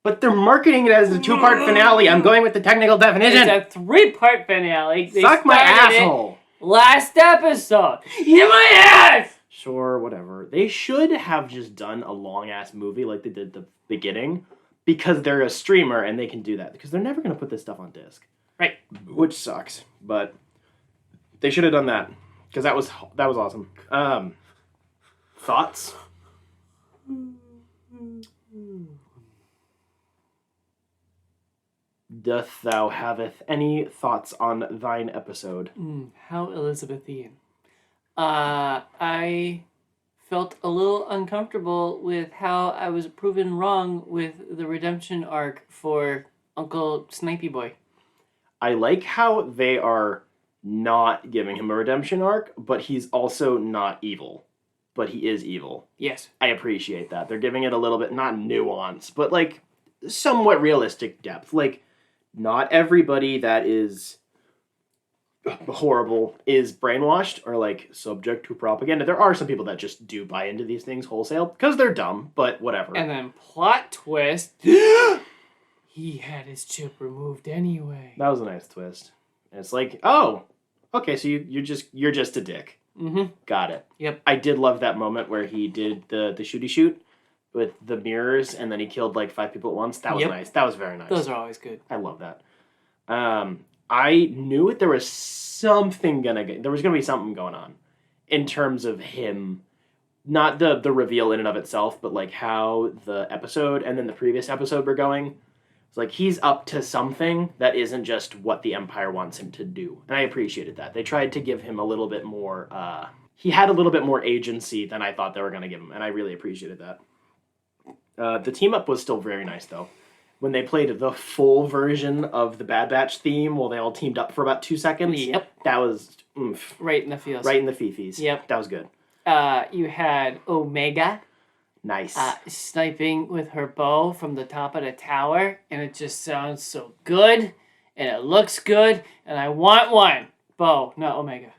But they're marketing it as a 2-part finale. I'm going with the technical definition. It's a 3-part finale. They Suck my started it asshole. last episode. In my ass! Sure, whatever. They should have just done a long-ass movie like they did the beginning, because they're a streamer and they can do that. Because they're never going to put this stuff on disc. Right. Which sucks. But they should have done that. Because that was awesome. Thoughts? Doth thou haveth any thoughts on thine episode? How Elizabethan. I felt a little uncomfortable with how I was proven wrong with the redemption arc for Uncle Snipey Boy. I like how they are not giving him a redemption arc, but he's also not evil. But he is evil. Yes. I appreciate that. They're giving it a little bit, not nuance, but like somewhat realistic depth. Like, not everybody that is horrible is brainwashed or like subject to propaganda. There are some people that just do buy into these things wholesale because they're dumb, but whatever. And then plot twist. He had his chip removed anyway. That was a nice twist. And it's like, oh, okay, so you're just a dick. Mm-hmm. Got it. Yep. I did love that moment where he did the shooty shoot with the mirrors and then he killed like 5 people at once. That was nice. That was very nice. Those are always good. I love that. I knew there was something there was gonna be something going on in terms of him, not the reveal in and of itself, but like how the episode and then the previous episode were going. It's like he's up to something that isn't just what the Empire wants him to do, and I appreciated that. They tried to give him a little bit more. He had a little bit more agency than I thought they were gonna give him, and I really appreciated that. The team up was still very nice though. When they played the full version of the Bad Batch theme while they all teamed up for about 2 seconds. Yep. That was oomph. Right in the feels. Right in the fifis. Yep. That was good. You had Omega. Nice. sniping with her bow from the top of the tower, and it just sounds so good, and it looks good, and I want one. Bow, not Omega.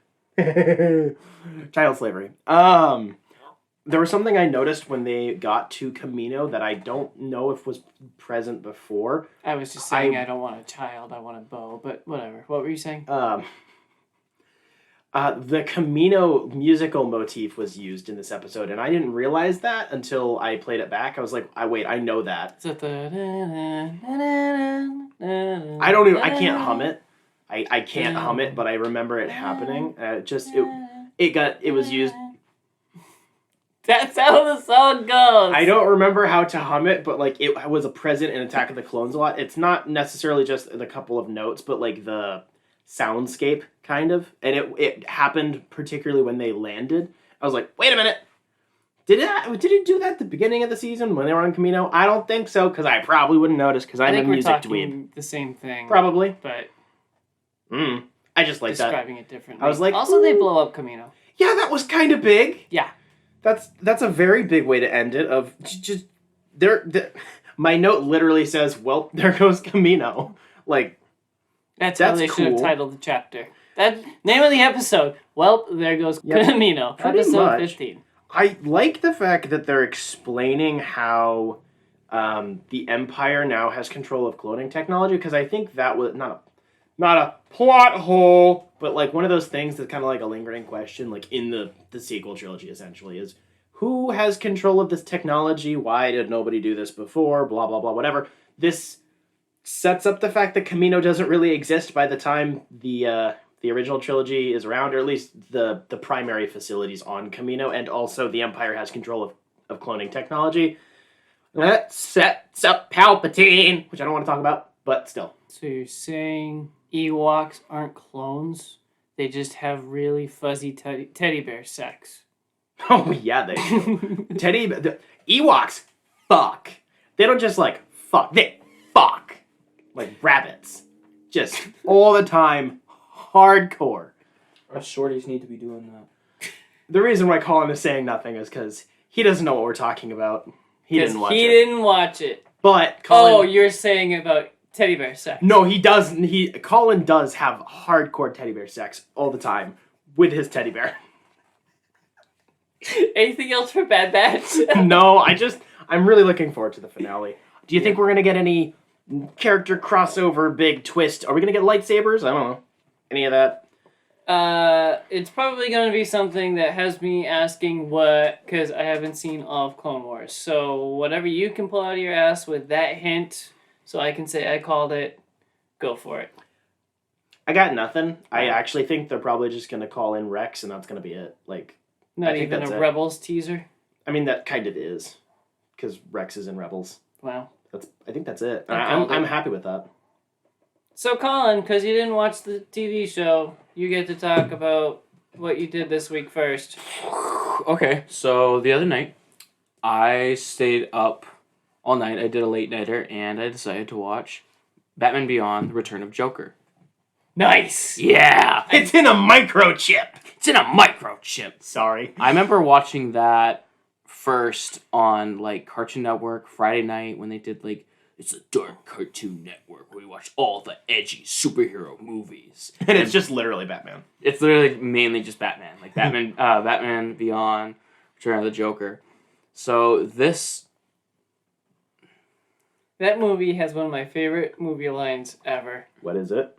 Child slavery. There was something I noticed when they got to Camino that I don't know if was present before. I was just saying I don't want a child, I want a bow, but whatever. What were you saying? The Camino musical motif was used in this episode, and I didn't realize that until I played it back. I was like, I know that. Is that the... I can't hum it. I can't hum it, but I remember it happening. It was used. That's how the song goes. I don't remember how to hum it, but like it was a present in Attack of the Clones a lot. It's not necessarily just the couple of notes, but like the soundscape kind of, and it happened particularly when they landed. I was like, wait a minute, did it do that at the beginning of the season when they were on Camino? I don't think so, because I probably wouldn't notice because I'm a music dweeb. The same thing, probably, but I just like describing it differently. I was like, also they blow up Camino. Yeah, that was kind of big. Yeah, that's a very big way to end it. Of just my note literally says, "Well, there goes Camino." Like that's how they should have titled the chapter. That name of the episode. Well, there goes Camino. Episode 15. I like the fact that they're explaining how the Empire now has control of cloning technology, because I think that was not a plot hole, but like one of those things that's kind of like a lingering question, like in the sequel trilogy, essentially, is who has control of this technology? Why did nobody do this before? Blah, blah, blah, whatever. This sets up the fact that Camino doesn't really exist by the time the original trilogy is around, or at least the primary facilities on Camino, and also the Empire has control of cloning technology. That sets up Palpatine, which I don't want to talk about, but still. So you're saying Ewoks aren't clones? They just have really fuzzy teddy bear sex. Oh, yeah, they do. Ewoks, fuck. They don't just, like, fuck. They fuck. Like rabbits. Just all the time. Hardcore. Us shorties need to be doing that. The reason why Colin is saying nothing is because he doesn't know what we're talking about. He didn't watch it. But Colin... you're saying about teddy bear sex. No, he doesn't. Colin does have hardcore teddy bear sex all the time with his teddy bear. Anything else for Bad Batch? No, I'm really looking forward to the finale. Do you think we're going to get any character crossover, big twist? Are we going to get lightsabers? I don't know. Any of that? It's probably going to be something that has me asking what, because I haven't seen all of Clone Wars. So whatever you can pull out of your ass with that hint, so I can say I called it, go for it. I got nothing. I actually think they're probably just going to call in Rex, and that's going to be it. Like, not even a Rebels teaser? I mean, that kind of is, because Rex is in Rebels. Wow. I think that's it. I'm happy with that. So, Colin, because you didn't watch the TV show, you get to talk about what you did this week first. Okay, so the other night, I stayed up all night. I did a late nighter, and I decided to watch Batman Beyond: The Return of Joker. Nice! Yeah! It's in a microchip! It's in a microchip! Sorry. I remember watching that first on, like, Cartoon Network Friday night when they did, like, it's a dark Cartoon Network where we watch all the edgy superhero movies. And it's just literally Batman. It's literally mainly just Batman. Like, Batman Beyond, Return of the Joker. So, that movie has one of my favorite movie lines ever. What is it?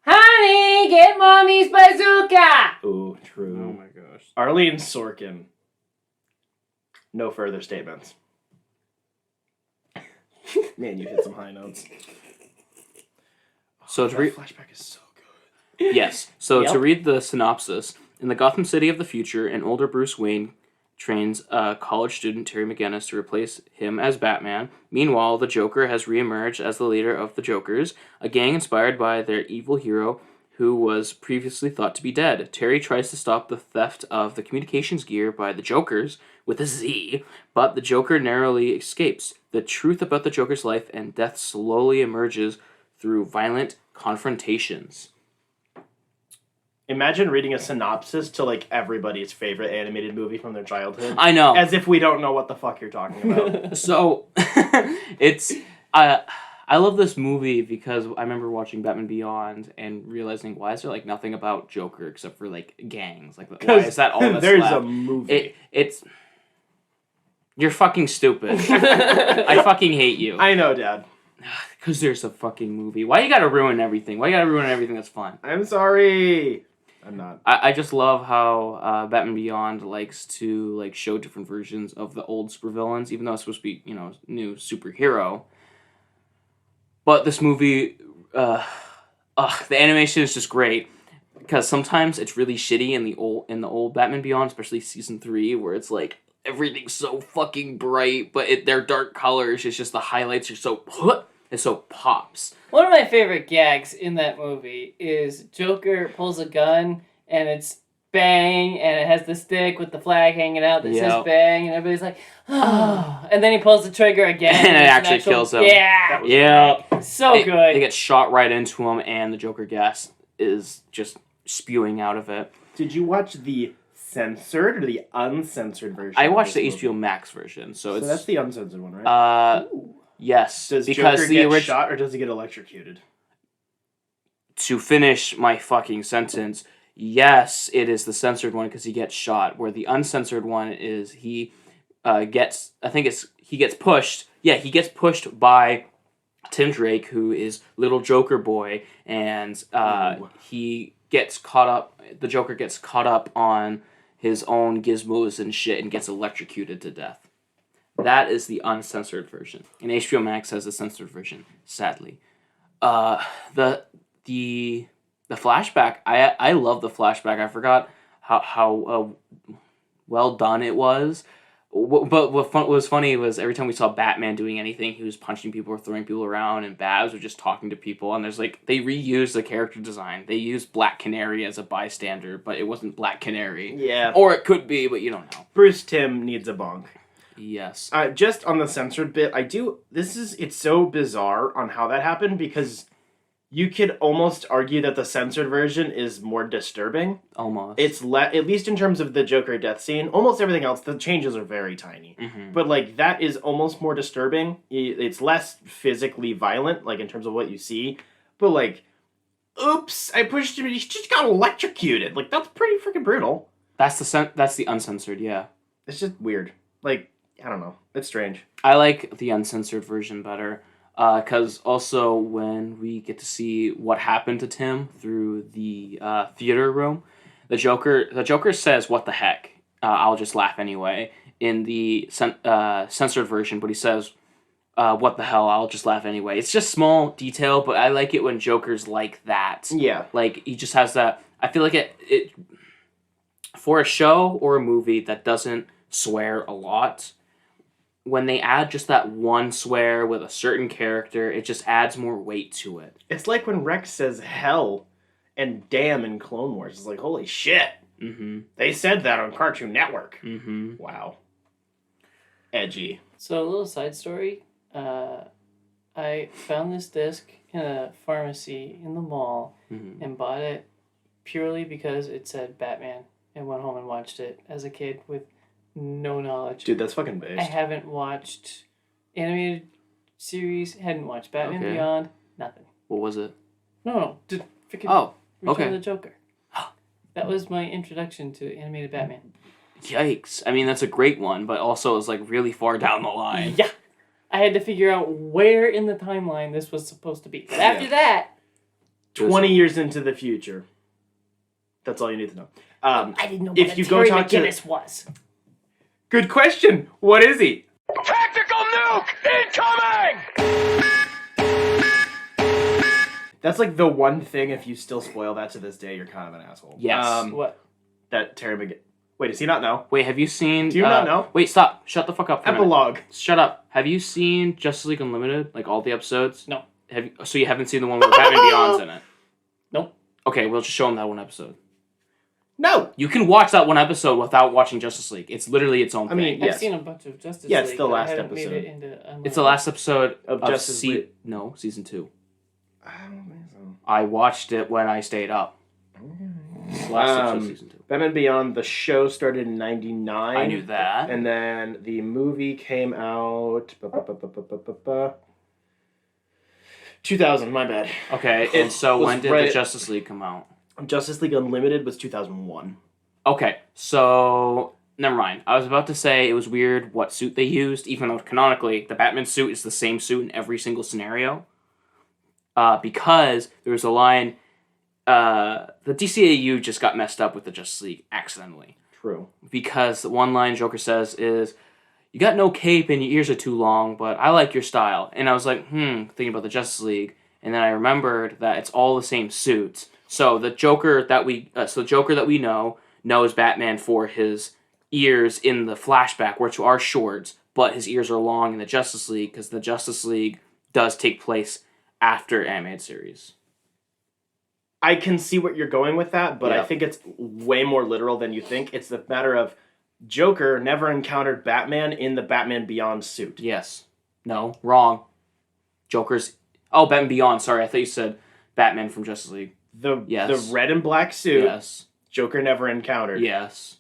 Honey, get mommy's bazooka! Ooh, true. Oh my gosh. Arlene Sorkin. No further statements. Man, you hit some high notes. So that flashback is so good. Yes. So to read the synopsis, in the Gotham City of the future, an older Bruce Wayne trains a college student, Terry McGinnis, to replace him as Batman. Meanwhile, the Joker has reemerged as the leader of the Jokers, a gang inspired by their evil hero who was previously thought to be dead. Terry tries to stop the theft of the communications gear by the Jokers, with a Z, but the Joker narrowly escapes. The truth about the Joker's life and death slowly emerges through violent confrontations. Imagine reading a synopsis to like everybody's favorite animated movie from their childhood. I know. As if we don't know what the fuck you're talking about. So, it's... I love this movie because I remember watching Batman Beyond and realizing, why is there like nothing about Joker except for like gangs? Like, why is that all that's there's left? a movie. It's... You're fucking stupid. I fucking hate you. I know, Dad. Because there's a fucking movie. Why you gotta ruin everything? Why you gotta ruin everything that's fun? I'm sorry. I'm not. I just love how Batman Beyond likes to like show different versions of the old supervillains, even though it's supposed to be, new superhero. But this movie, the animation is just great. Because sometimes it's really shitty in the old Batman Beyond, especially season 3, where it's like everything's so fucking bright, but they're dark colors. It's just the highlights are so it so pops. One of my favorite gags in that movie is Joker pulls a gun and it's bang, and it has the stick with the flag hanging out that says bang, and everybody's like, oh. And then he pulls the trigger again. And it actually kills him. Yeah. Yeah. So good. They get shot right into him, and the Joker gas is just spewing out of it. Did you watch the censored or the uncensored version? I watched the HBO Max version, so it's... that's the uncensored one, right? Yes. Does because Joker get shot or does he get electrocuted? To finish my fucking sentence, yes, it is the censored one because he gets shot, where the uncensored one is he gets pushed. Yeah, he gets pushed by Tim Drake, who is little Joker boy, and he gets caught up. The Joker gets caught up on his own gizmos and shit and gets electrocuted to death. That is the uncensored version. And HBO Max has the censored version, sadly. The flashback, I love the flashback. I forgot how well done it was. But what was funny was every time we saw Batman doing anything, he was punching people or throwing people around, and Babs was just talking to people. And there's like, they reused the character design. They used Black Canary as a bystander, but it wasn't Black Canary. Yeah. Or it could be, but you don't know. Bruce Timm needs a bonk. Yes. Just on the censored bit, it's so bizarre on how that happened, because you could almost argue that the censored version is more disturbing. Almost. It's at least in terms of the Joker death scene. Almost everything else, the changes are very tiny. Mm-hmm. But like that is almost more disturbing. It's less physically violent, like in terms of what you see. But like, oops, I pushed him and he just got electrocuted. Like, that's pretty freaking brutal. That's the uncensored, yeah. It's just weird. Like, I don't know. It's strange. I like the uncensored version better. Because also when we get to see what happened to Tim through the theater room, the Joker says, "What the heck? I'll just laugh anyway." In the censored version, but he says, "What the hell? I'll just laugh anyway." It's just small detail, but I like it when Joker's like that. Yeah. Like, he just has that. I feel like it for a show or a movie that doesn't swear a lot. When they add just that one swear with a certain character, it just adds more weight to it. It's like when Rex says hell and damn in Clone Wars. It's like, holy shit. Mm-hmm. They said that on Cartoon Network. Mm-hmm. Wow. Edgy. So a little side story. I found this disc in a pharmacy in the mall and bought it purely because it said Batman, and went home and watched it as a kid with no knowledge. Dude, that's fucking based. I haven't watched animated series, hadn't watched Batman Beyond, nothing. What was it? No, just freaking okay. Return of the Joker. That was my introduction to animated Batman. Yikes. I mean, that's a great one, but also it's like really far down the line. Yeah. I had to figure out where in the timeline this was supposed to be. But after that... 20 years into the future. That's all you need to know. I didn't know if what you a go Terry talk to- McGinnis was. Good question. What is he? Tactical nuke incoming! That's like the one thing, if you still spoil that to this day, you're kind of an asshole. Yes. What? That Terry McGinnis... Wait, does he not know? Wait, have you seen... Do you not know? Wait, stop. Shut the fuck up for a minute. Epilogue. Shut up. Have you seen Justice League Unlimited? Like, all the episodes? No. So you haven't seen the one where Batman Beyond's in it? Nope. Okay, we'll just show him that one episode. No. You can watch that one episode without watching Justice League. It's literally its own thing. mean, I've yes. seen a bunch of Justice Yeah, League. it's the but I last haven't made episode. it into It's the last episode Of Justice League. No, season 2. I don't think so. I watched it when I stayed up. Last episode, season 2. Batman Beyond, the show started in 99. I knew that. And then the movie came out... 2000, my bad. Okay, and so when did the Justice League come out? Justice League Unlimited was 2001. Okay, so never mind. I was about to say it was weird what suit they used, even though canonically the Batman suit is the same suit in every single scenario. Because there was a line, the DCAU just got messed up with the Justice League accidentally. True. Because the one line Joker says is, "You got no cape and your ears are too long, but I like your style." And I was like, thinking about the Justice League, and then I remembered that it's all the same suits. So the Joker that we know knows Batman for his ears in the flashback, which are short, but his ears are long in the Justice League, because the Justice League does take place after animated series. I can see what you're going with that, but Yeah. I think it's way more literal than you think. It's the matter of Joker never encountered Batman in the Batman Beyond suit. Yes. No. Wrong. Joker's... Oh, Batman Beyond. Sorry, I thought you said Batman from Justice League. The red and black suit, Yes. Joker never encountered. Yes.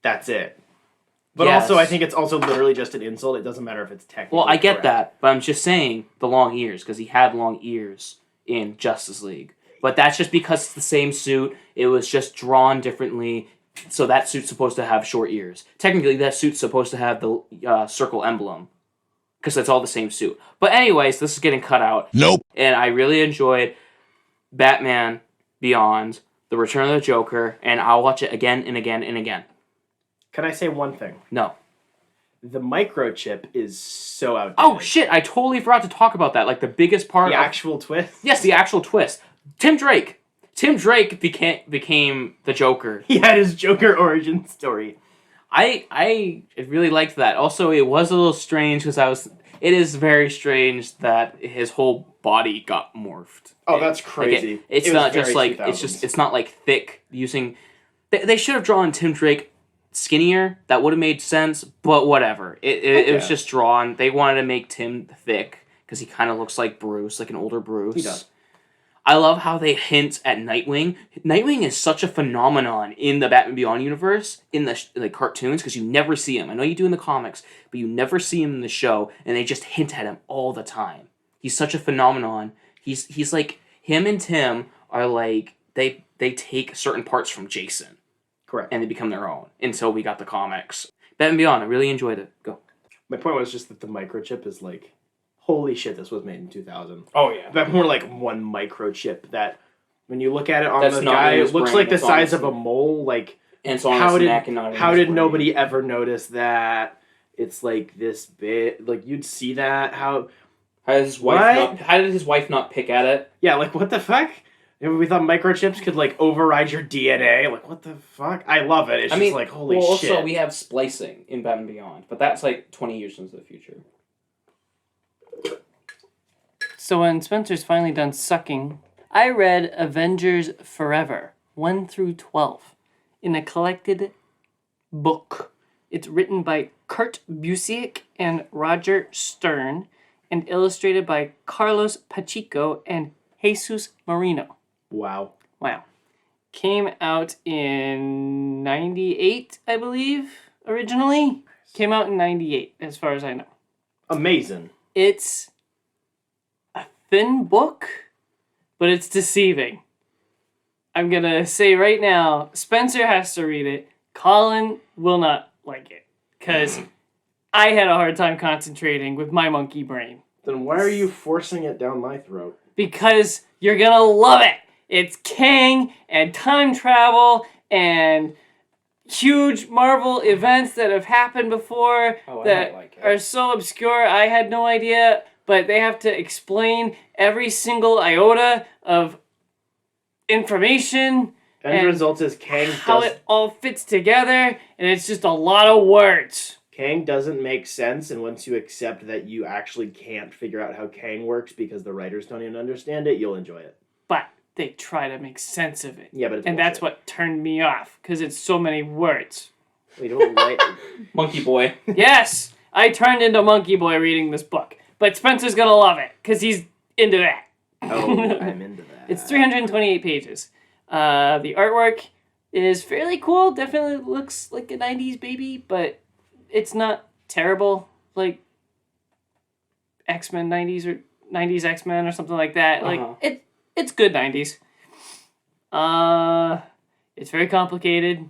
That's it. But Yes. also, I think it's also literally just an insult. It doesn't matter if it's technically Well, I get correct. that, but I'm just saying the long ears, because he had long ears in Justice League. But that's just because it's the same suit. It was just drawn differently, so that suit's supposed to have short ears. Technically, that suit's supposed to have the circle emblem, because it's all the same suit. But anyways, this is getting cut out. Nope. And I really enjoyed Batman Beyond, The Return of the Joker, and I'll watch it again and again and again. Can I say one thing? No. The microchip is so outdated. Oh, shit, I totally forgot to talk about that. Like, the biggest part The of... actual twist? Yes, the actual twist. Tim Drake became the Joker. He had his Joker origin story. I really liked that. Also, it was a little strange because it is very strange that his whole body got morphed. Oh, that's Like, crazy. it's It was not just very like 2000s. it's not like thick using. They should have drawn Tim Drake skinnier. That would have made sense. But whatever. It was just drawn. They wanted to make Tim thick because he kind of looks like Bruce, like an older Bruce. He does. I love how they hint at Nightwing. Nightwing is such a phenomenon in the Batman Beyond universe, in the cartoons, because you never see him. I know you do in the comics, but you never see him in the show, and they just hint at him all the time. He's such a phenomenon. He's like, him and Tim are like, they take certain parts from Jason, Correct. and they become their own, until we got the comics. Batman Beyond, I really enjoyed it. Go. My point was just that the microchip is like, holy shit, this was made in 2000. Oh, yeah. But more like one microchip that, when you look at it on That's the not guy, in it his looks brain, like the that's on size his- of a mole. Like, And it's on how his did neck and not in how his did brain. nobody ever notice that it's like this big? Like, you'd see that. How How did his wife not pick at it? Yeah, like, what the fuck? We thought microchips could, like, override your DNA. Like, what the fuck? I love it. It's just like, holy shit. Also, we have splicing in Batman Beyond, but that's like 20 years into the future. So when Spencer's finally done sucking, I read Avengers Forever 1 through 12 in a collected book. It's written by Kurt Busiek and Roger Stern and illustrated by Carlos Pacheco and Jesus Marino. Wow. Wow. Came out in 98, I believe, originally. Came out in 98, as far as I know. Amazing. It's a thin book, but it's deceiving. I'm going to say right now, Spencer has to read it. Colin will not like it, because I had a hard time concentrating with my monkey brain. Then why are you forcing it down my throat? Because you're going to love it. It's Kang and time travel and huge Marvel events that have happened before that are so obscure I had no idea, but they have to explain every single iota of information End and result is Kang how it all fits together, and it's just a lot of words. Kang doesn't make sense, and once you accept that you actually can't figure out how Kang works because the writers don't even understand it, you'll enjoy it. But they try to make sense of it. Yeah, but it's and that's what turned me off, because it's so many words. We don't like. Monkey Boy. Yes, I turned into Monkey Boy reading this book. But Spencer's gonna love it, because he's into that. Oh, I'm into that. It's 328 pages. The artwork is fairly cool. Definitely looks like a 90s baby, but it's not terrible like X-Men 90s or 90s X-Men or something like that. Like it's good 90s. It's very complicated.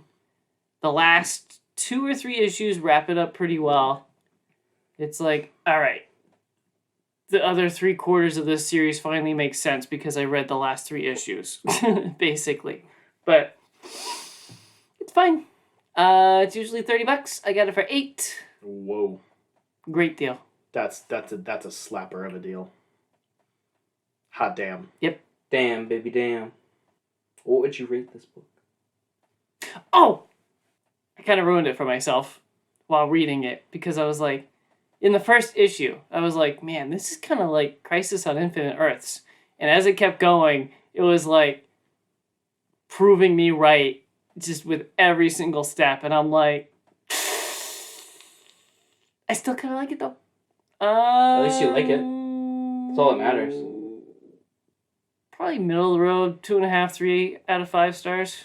The last 2 or 3 issues wrap it up pretty well. It's like, all right, the other 3/4 of this series finally makes sense because I read the last 3 issues, basically. But it's fine. It's usually $30. I got it for $8. Whoa. Great deal. That's a slapper of a deal. Hot damn. Yep. Damn, baby, damn. What would you rate this book? Oh! I kind of ruined it for myself while reading it because I was like, in the first issue, I was like, man, this is kind of like Crisis on Infinite Earths. And as it kept going, it was like proving me right just with every single step. And I'm like, I still kind of like it though. At least you like it. That's all that matters. Probably middle of the road, 2.5, 3 out of 5 stars.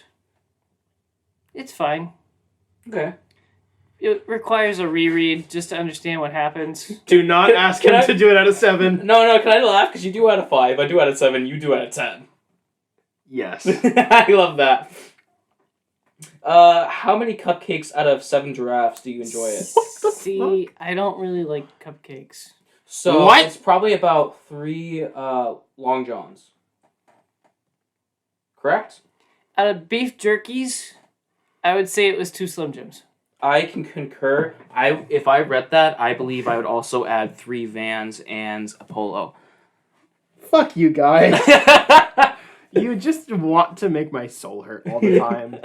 It's fine. Okay. It requires a reread just to understand what happens. Do not ask him to do it out of 7. No, can I laugh? Because you do out of 5, I do out of 7, you do out of 10. Yes. I love that. How many cupcakes out of 7 giraffes do you enjoy it? See, I don't really like cupcakes. So What? it's probably about 3 Long Johns. Correct? Out of beef jerkies, I would say it was 2 Slim Jims. I can concur. If I read that, I believe I would also add 3 Vans and a Polo. Fuck you guys. You just want to make my soul hurt all the time.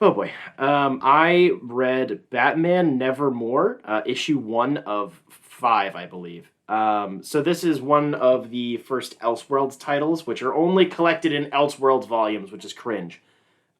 Oh boy. I read Batman Nevermore, issue 1 of 5, I believe. So this is one of the first Elseworlds titles, which are only collected in Elseworlds volumes, which is cringe.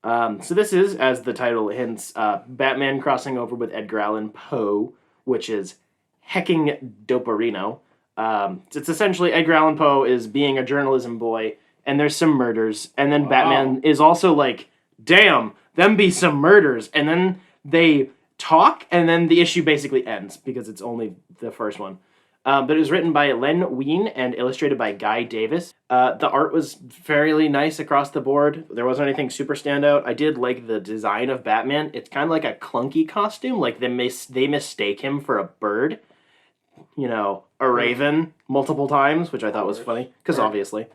So this is, as the title hints, Batman crossing over with Edgar Allan Poe, which is hecking doperino. It's essentially Edgar Allan Poe is being a journalism boy, and there's some murders, and then Batman is also like, damn, them be some murders, and then they talk, and then the issue basically ends, because it's only the first one. But it was written by Len Wein and illustrated by Guy Davis. The art was fairly nice across the board. There wasn't anything super standout. I did like the design of Batman. It's kind of like a clunky costume. Like they mistake him for a bird. You know, a raven multiple times, which I thought was funny. Because obviously.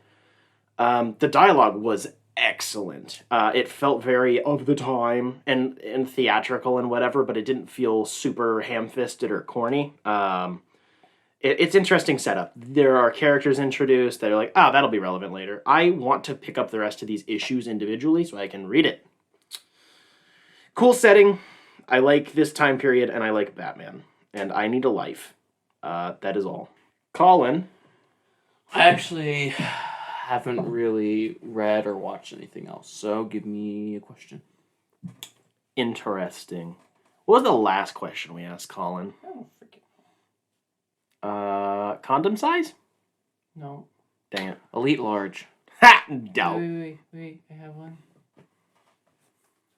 The dialogue was excellent. It felt very of the time and theatrical and whatever, but it didn't feel super ham-fisted or corny. It's interesting setup. There are characters introduced that are like, that'll be relevant later. I want to pick up the rest of these issues individually so I can read it. Cool setting. I like this time period, and I like Batman. And I need a life. That is all. Colin. I actually haven't really read or watched anything else, so give me a question. Interesting. What was the last question we asked Colin? Oh, freaking. Condom size? No. Dang it. Elite large. Ha! Doubt. Wait. I have one.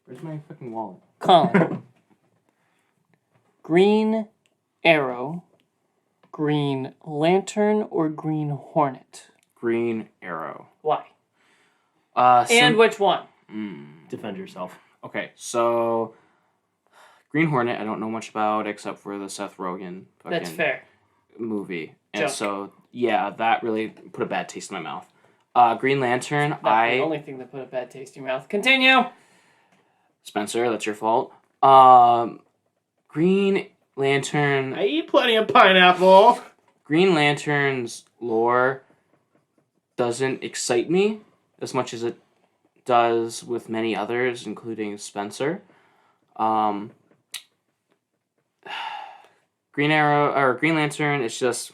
Where's my fucking wallet? Colin. Green Arrow, Green Lantern, or Green Hornet? Green Arrow. Why? And which one? Defend yourself. Okay, so Green Hornet I don't know much about except for the Seth Rogen That's fair. movie. And Joke. so, yeah, that really put a bad taste in my mouth. Green Lantern, That's the only thing that put a bad taste in your mouth. Continue! Spencer, that's your fault. Green Lantern... I eat plenty of pineapple. Green Lantern's lore doesn't excite me as much as it does with many others, including Spencer. Green Arrow or Green Lantern, it's just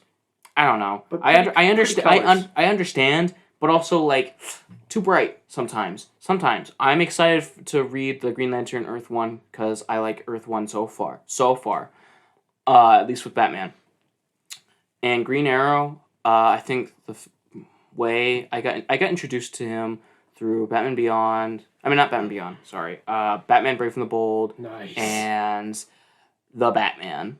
I don't know. But I understand. colors. I understand, but also like too bright sometimes. Sometimes I'm excited to read the Green Lantern Earth 1 because I like Earth 1 so far. At least with Batman. And Green Arrow, I think the way I got introduced to him through Batman Beyond. I mean, not Batman Beyond, sorry. Batman Brave and the Bold. Nice. And The Batman,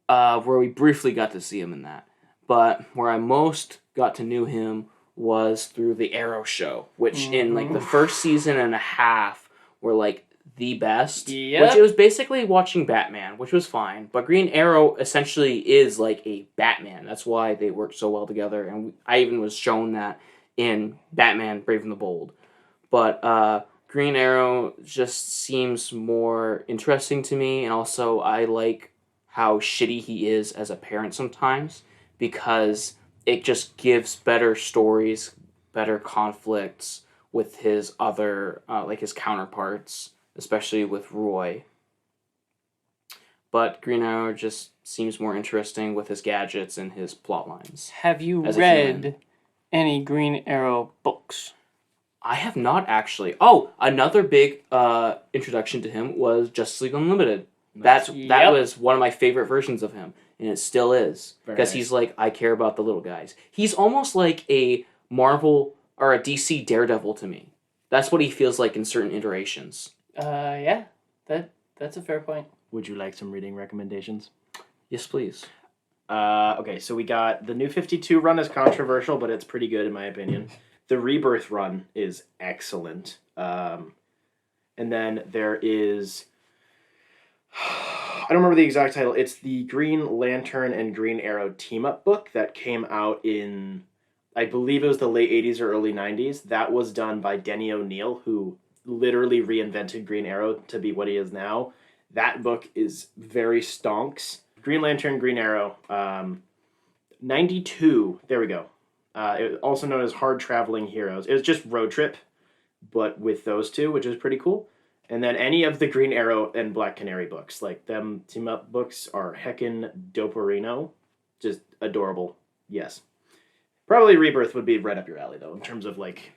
where we briefly got to see him in that. But where I most got to know him was through the Arrow show, which in like the first season and a half were like the best. Yep. Which it was basically watching Batman, which was fine. But Green Arrow essentially is like a Batman. That's why they work so well together. And I even was shown that in Batman Brave and the Bold. But Green Arrow just seems more interesting to me. And also I like how shitty he is as a parent sometimes, because it just gives better stories, better conflicts with his other, like his counterparts, especially with Roy. But Green Arrow just seems more interesting with his gadgets and his plot lines. Have you As a read human. any Green Arrow books? I have not actually. Oh, another big introduction to him was Justice League Unlimited. That Yep. was one of my favorite versions of him, and it still is, Very because nice. he's like, I care about the little guys. He's almost like a Marvel or a DC Daredevil to me. That's what he feels like in certain iterations. Yeah, that's a fair point. Would you like some reading recommendations? Yes, please. Okay, so we got the New 52 run is controversial, but it's pretty good in my opinion. The Rebirth run is excellent. And then there is... I don't remember the exact title. It's the Green Lantern and Green Arrow team-up book that came out in, I believe it was the late 80s or early 90s. That was done by Denny O'Neil, who literally reinvented Green Arrow to be what he is now. That book is very stonks. Green Lantern, Green Arrow, 92, there we go. Also known as Hard Traveling Heroes. It was just Road Trip, but with those two, which is pretty cool. And then any of the Green Arrow and Black Canary books, like them team-up books are heckin' doperino. Just adorable. Yes. Probably Rebirth would be right up your alley, though, in terms of, like,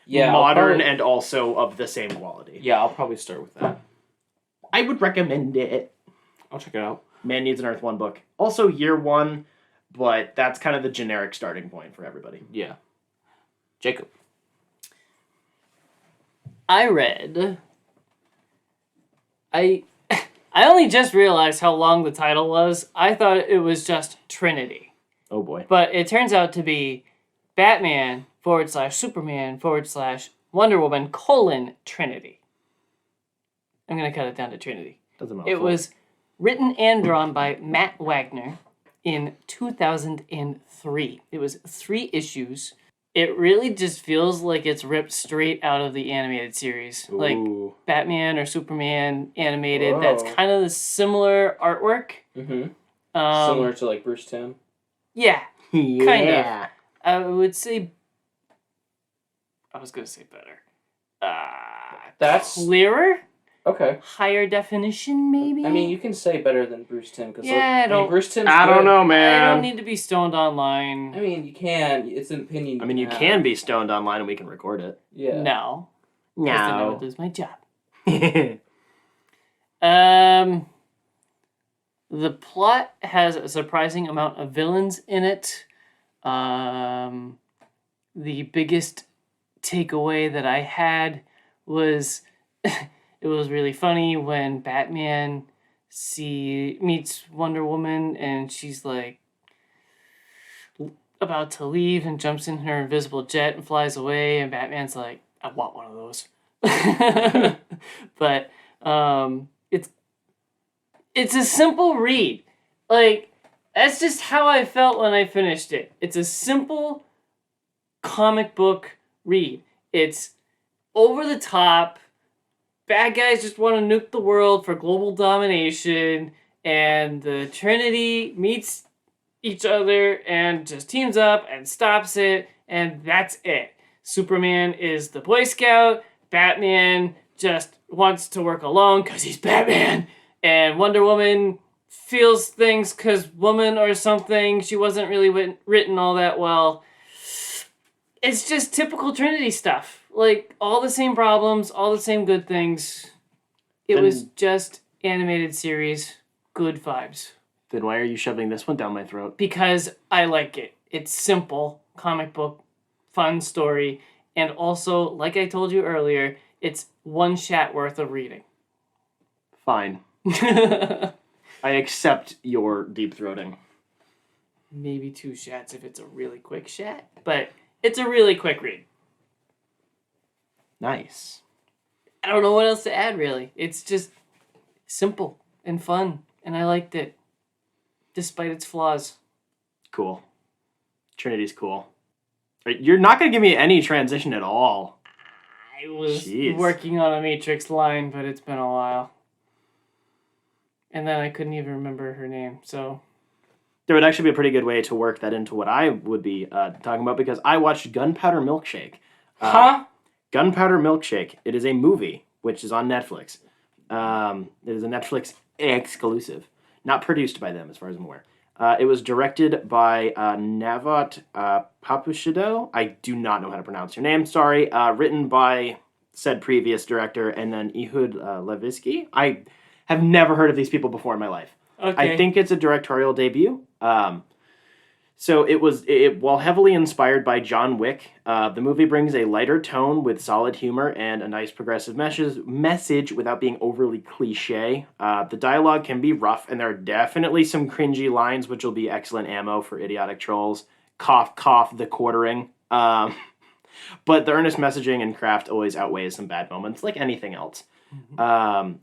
modern and also of the same quality. Yeah, I'll probably start with that. I would recommend it. I'll check it out. Man Needs an Earth 1 book. Also year 1, but that's kind of the generic starting point for everybody. Yeah. Jacob. I read... I only just realized how long the title was. I thought it was just Trinity. Oh boy. But it turns out to be Batman /Superman /Wonder Woman : Trinity. I'm going to cut it down to Trinity. Doesn't matter. It was written and drawn by Matt Wagner in 2003. It was 3 issues. It really just feels like it's ripped straight out of the animated series. Like Ooh. Batman or Superman animated. Whoa. That's kind of the similar artwork. Mm-hmm. Um, Similar to like Bruce Timm. Yeah, Yeah. I would say... I was going to say better. That's Clearer? okay. Higher definition, maybe? I mean, you can say better than Bruce Timm because Yeah, I don't- Bruce Timm's I good. don't know, I man. don't need to be stoned online. I mean, you can. It's an opinion. I mean, you have. can be stoned online and we can record it. Yeah. No. Because then I would lose my job. The plot has a surprising amount of villains in it. The biggest takeaway that I had was it was really funny when Batman meets Wonder Woman and she's like about to leave and jumps in her invisible jet and flies away, and Batman's like, I want one of those. But it's a simple read. Like, that's just how I felt when I finished it. It's a simple comic book read. It's over the top. Bad guys just want to nuke the world for global domination, and the Trinity meets each other and just teams up and stops it, and that's it. Superman is the Boy Scout. Batman just wants to work alone because he's Batman. And Wonder Woman feels things because woman or something. She wasn't really written all that well. It's just typical Trinity stuff. Like, all the same problems, all the same good things. It was just animated series, good vibes. Then why are you shoving this one down my throat? Because I like it. It's simple, comic book, fun story, And also, like I told you earlier, it's one shat worth of reading. Fine. I accept your deep throating. Maybe 2 shats if it's a really quick shat, but it's a really quick read. Nice. I don't know what else to add, really. It's just simple and fun, and I liked it, despite its flaws. Cool. Trinity's cool. You're not going to give me any transition at all. I was Jeez. working on a Matrix line, but it's been a while. And then I couldn't even remember her name, so... There would actually be a pretty good way to work that into what I would be talking about, because I watched Gunpowder Milkshake. Huh? Gunpowder Milkshake. It is a movie, which is on Netflix. It is a Netflix exclusive. Not produced by them, as far as I'm aware. It was directed by Navot Papushido. I do not know how to pronounce your name, sorry. Written by said previous director, and then Ehud Levitsky. I have never heard of these people before in my life. Okay. I think it's a directorial debut. So while heavily inspired by John Wick, the movie brings a lighter tone with solid humor and a nice progressive message without being overly cliche. The dialogue can be rough, and there are definitely some cringy lines, which will be excellent ammo for idiotic trolls. Cough, cough, the quartering. But the earnest messaging and craft always outweighs some bad moments, like anything else.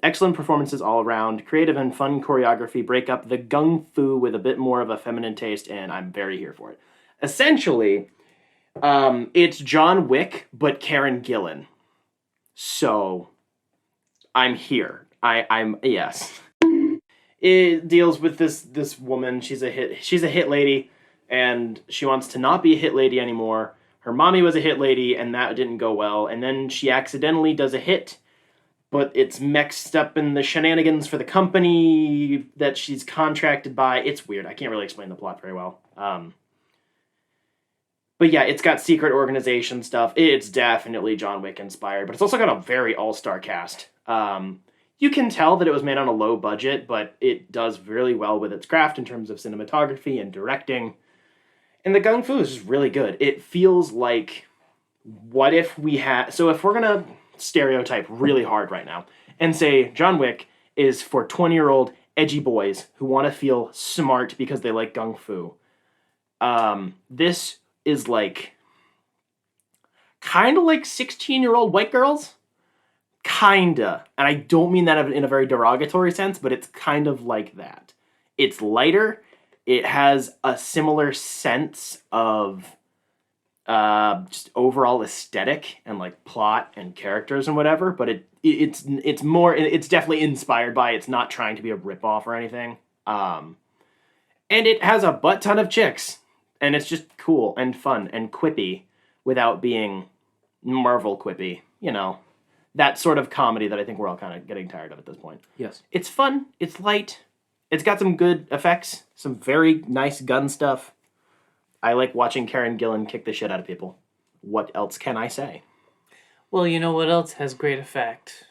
Excellent performances all around, creative and fun choreography break up the gung fu with a bit more of a feminine taste, and I'm very here for it. Essentially, it's John Wick, but Karen Gillan. So, I'm here. I'm yes. It deals with this woman. She's a hit lady, and she wants to not be a hit lady anymore. Her mommy was a hit lady, and that didn't go well. And then she accidentally does a hit, but it's mixed up in the shenanigans for the company that she's contracted by. It's weird. I can't really explain the plot very well. But yeah, it's got secret organization stuff. It's definitely John Wick inspired, but it's also got a very all-star cast. You can tell that it was made on a low budget, but it does really well with its craft in terms of cinematography and directing. And the gung fu is just really good. It feels like, what if we had... So if we're going to stereotype really hard right now and say John Wick is for 20-year-old edgy boys who want to feel smart because they like gung fu. This is like kind of like 16-year-old white girls. Kinda. And I don't mean that in a very derogatory sense, but it's kind of like that. It's lighter. It has a similar sense of just overall aesthetic and like plot and characters and whatever, but it's definitely inspired by, it's not trying to be a ripoff or anything. And it has a butt ton of chicks, and it's just cool and fun and quippy without being Marvel quippy, you know, that sort of comedy that I think we're all kind of getting tired of at this point. Yes. It's fun, it's light, it's got some good effects, some very nice gun stuff. I like watching Karen Gillan kick the shit out of people. What else can I say? Well, you know what else has great effect?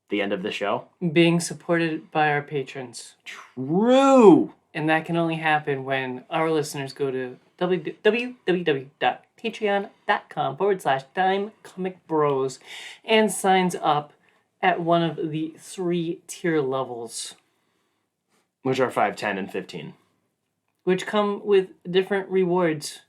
The end of the show? Being supported by our patrons. True! And that can only happen when our listeners go to www.patreon.com/dimecomicbros and signs up at one of the 3 tier levels. Which are 5, 10, and 15. Which come with different rewards.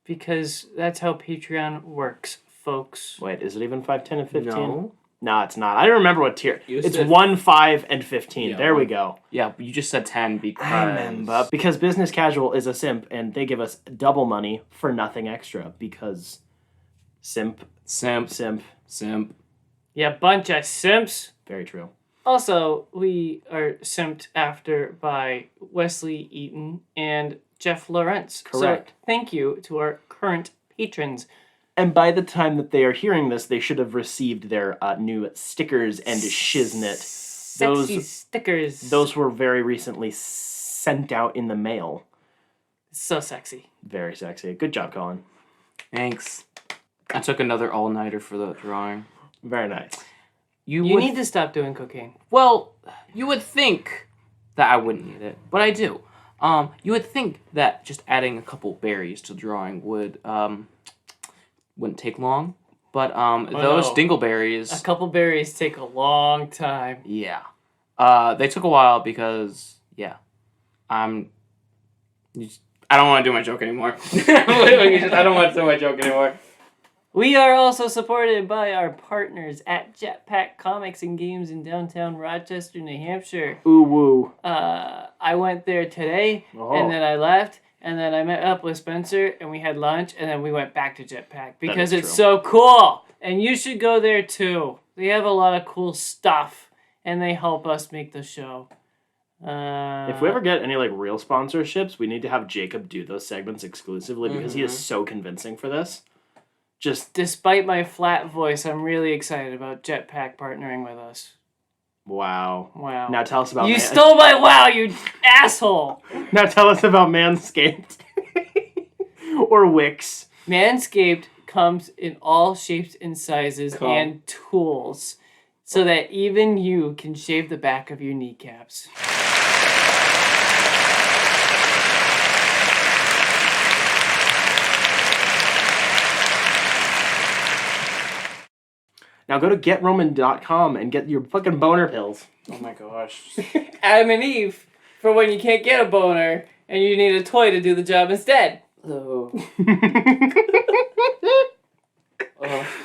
Because that's how Patreon works, folks. Wait, is it even 5, 10, and 15? No. No, it's not. I don't remember what tier. You It's said- 1, 5, and 15. Yeah, there we 1. go. Yeah, but you just said 10 because... I remember. Because Business Casual is a simp, and they give us double money for nothing extra. Because simp. Simp. Yeah, bunch of simps. Very true. Also, we are simped after by Wesley Eaton and Jeff Lawrence. Correct. So thank you to our current patrons. And by the time that they are hearing this, they should have received their new stickers and shiznit. Sexy stickers. Those were very recently sent out in the mail. So sexy. Very sexy. Good job, Colin. Thanks. I took another all-nighter for the drawing. Very nice. You would need to stop doing cocaine. Well, you would think that I wouldn't need it, but I do. You would think that just adding a couple berries to the drawing would wouldn't take long. But those no. dingleberries... A couple berries take a long time. Yeah. They took a while because, yeah. I don't want to do my joke anymore. I don't want to do my joke anymore. We are also supported by our partners at Jetpack Comics and Games in downtown Rochester, New Hampshire. Ooh woo. I went there today, Oh. and then I left, and then I met up with Spencer, and we had lunch, and then we went back to Jetpack because it's so cool. And you should go there too. They have a lot of cool stuff, and they help us make the show. If we ever get any like real sponsorships, we need to have Jacob do those segments exclusively because he is so convincing for this. Just despite my flat voice, I'm really excited about Jetpack partnering with us. wow. Wow. Now tell us about You stole my wow, you asshole! Now tell us about Manscaped or Wix. Manscaped comes in all shapes and sizes and tools so that even you can shave the back of your kneecaps. Now go to GetRoman.com and get your fucking boner pills. Oh my gosh. Adam and Eve, for when you can't get a boner and you need a toy to do the job instead. Oh.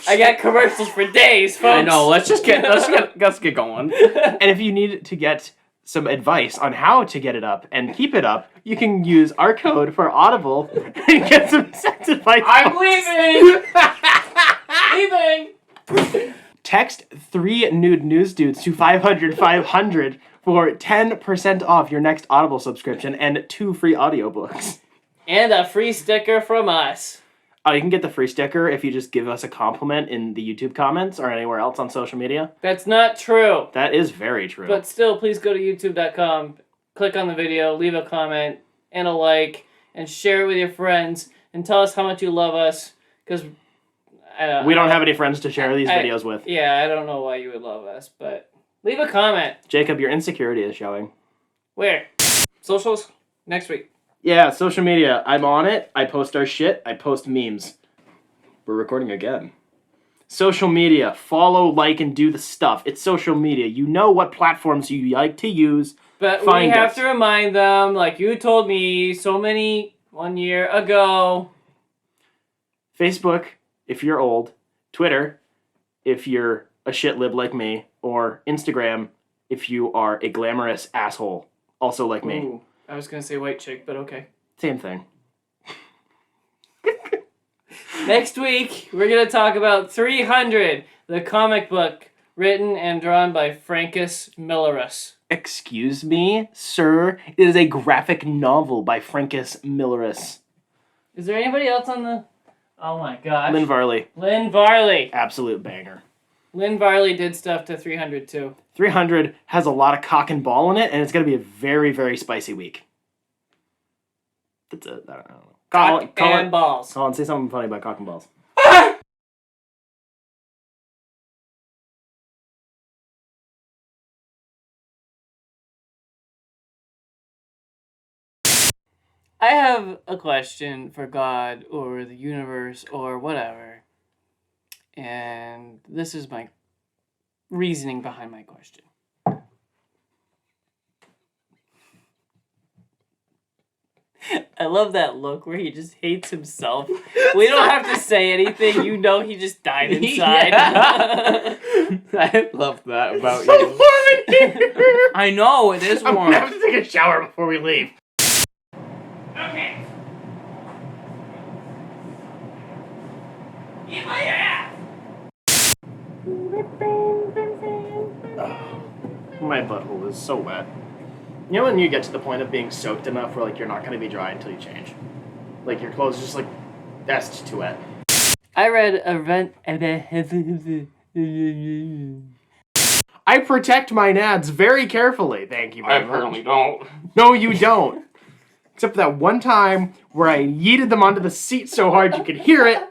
I got commercials for days, folks. I know. Let's get going. And if you need to get some advice on how to get it up and keep it up, you can use our code for Audible and get some sex advice. I'm leaving. Text 3 nude news dudes to 500 500 for 10% off your next Audible subscription and 2 free audiobooks. And a free sticker from us. Oh, you can get the free sticker if you just give us a compliment in the YouTube comments or anywhere else on social media. That's not true. That is very true. But still, please go to youtube.com, click on the video, leave a comment and a like, and share it with your friends, and tell us how much you love us, because we don't have any friends to share these videos with. Yeah, I don't know why you would love us, but leave a comment. Jacob, your insecurity is showing. Where? Socials? Next week. Yeah, social media. I'm on it. I post our shit. I post memes. We're recording again. Social media. Follow, like, and do the stuff. It's social media. You know what platforms you like to use. But Find we have us. to remind them, like you told me one year ago. Facebook, if you're old. Twitter, if you're a shit lib like me. Or Instagram, if you are a glamorous asshole, also like me. Ooh, I was going to say white chick, but okay. Same thing. Next week, we're going to talk about 300, the comic book written and drawn by Francis Millerus. Excuse me, sir. It is a graphic novel by Francis Millerus. Is there anybody else on the... Oh my gosh. Lynn Varley. Lynn Varley. Absolute banger. Lynn Varley did stuff to 300 too. 300 has a lot of cock and ball in it, and it's going to be a very, very spicy week. That's it. I don't know. Cock and balls. Colin, say something funny about cock and balls. I have a question for God or the universe or whatever. And this is my reasoning behind my question. I love that look where he just hates himself. We don't have to say anything. You know he just died inside. Yeah. I love that about So you. warm in here. I know, it is I'm warm. going to have to take a shower before we leave. Okay. Eat my ass! My butthole is so wet. You know when you get to the point of being soaked enough where like you're not going to be dry until you change? Like your clothes just like, that's just too wet. I read a I protect my nads very carefully. Thank you I very much. apparently don't. No, you don't. Except for that one time where I yeeted them onto the seat so hard you could hear it.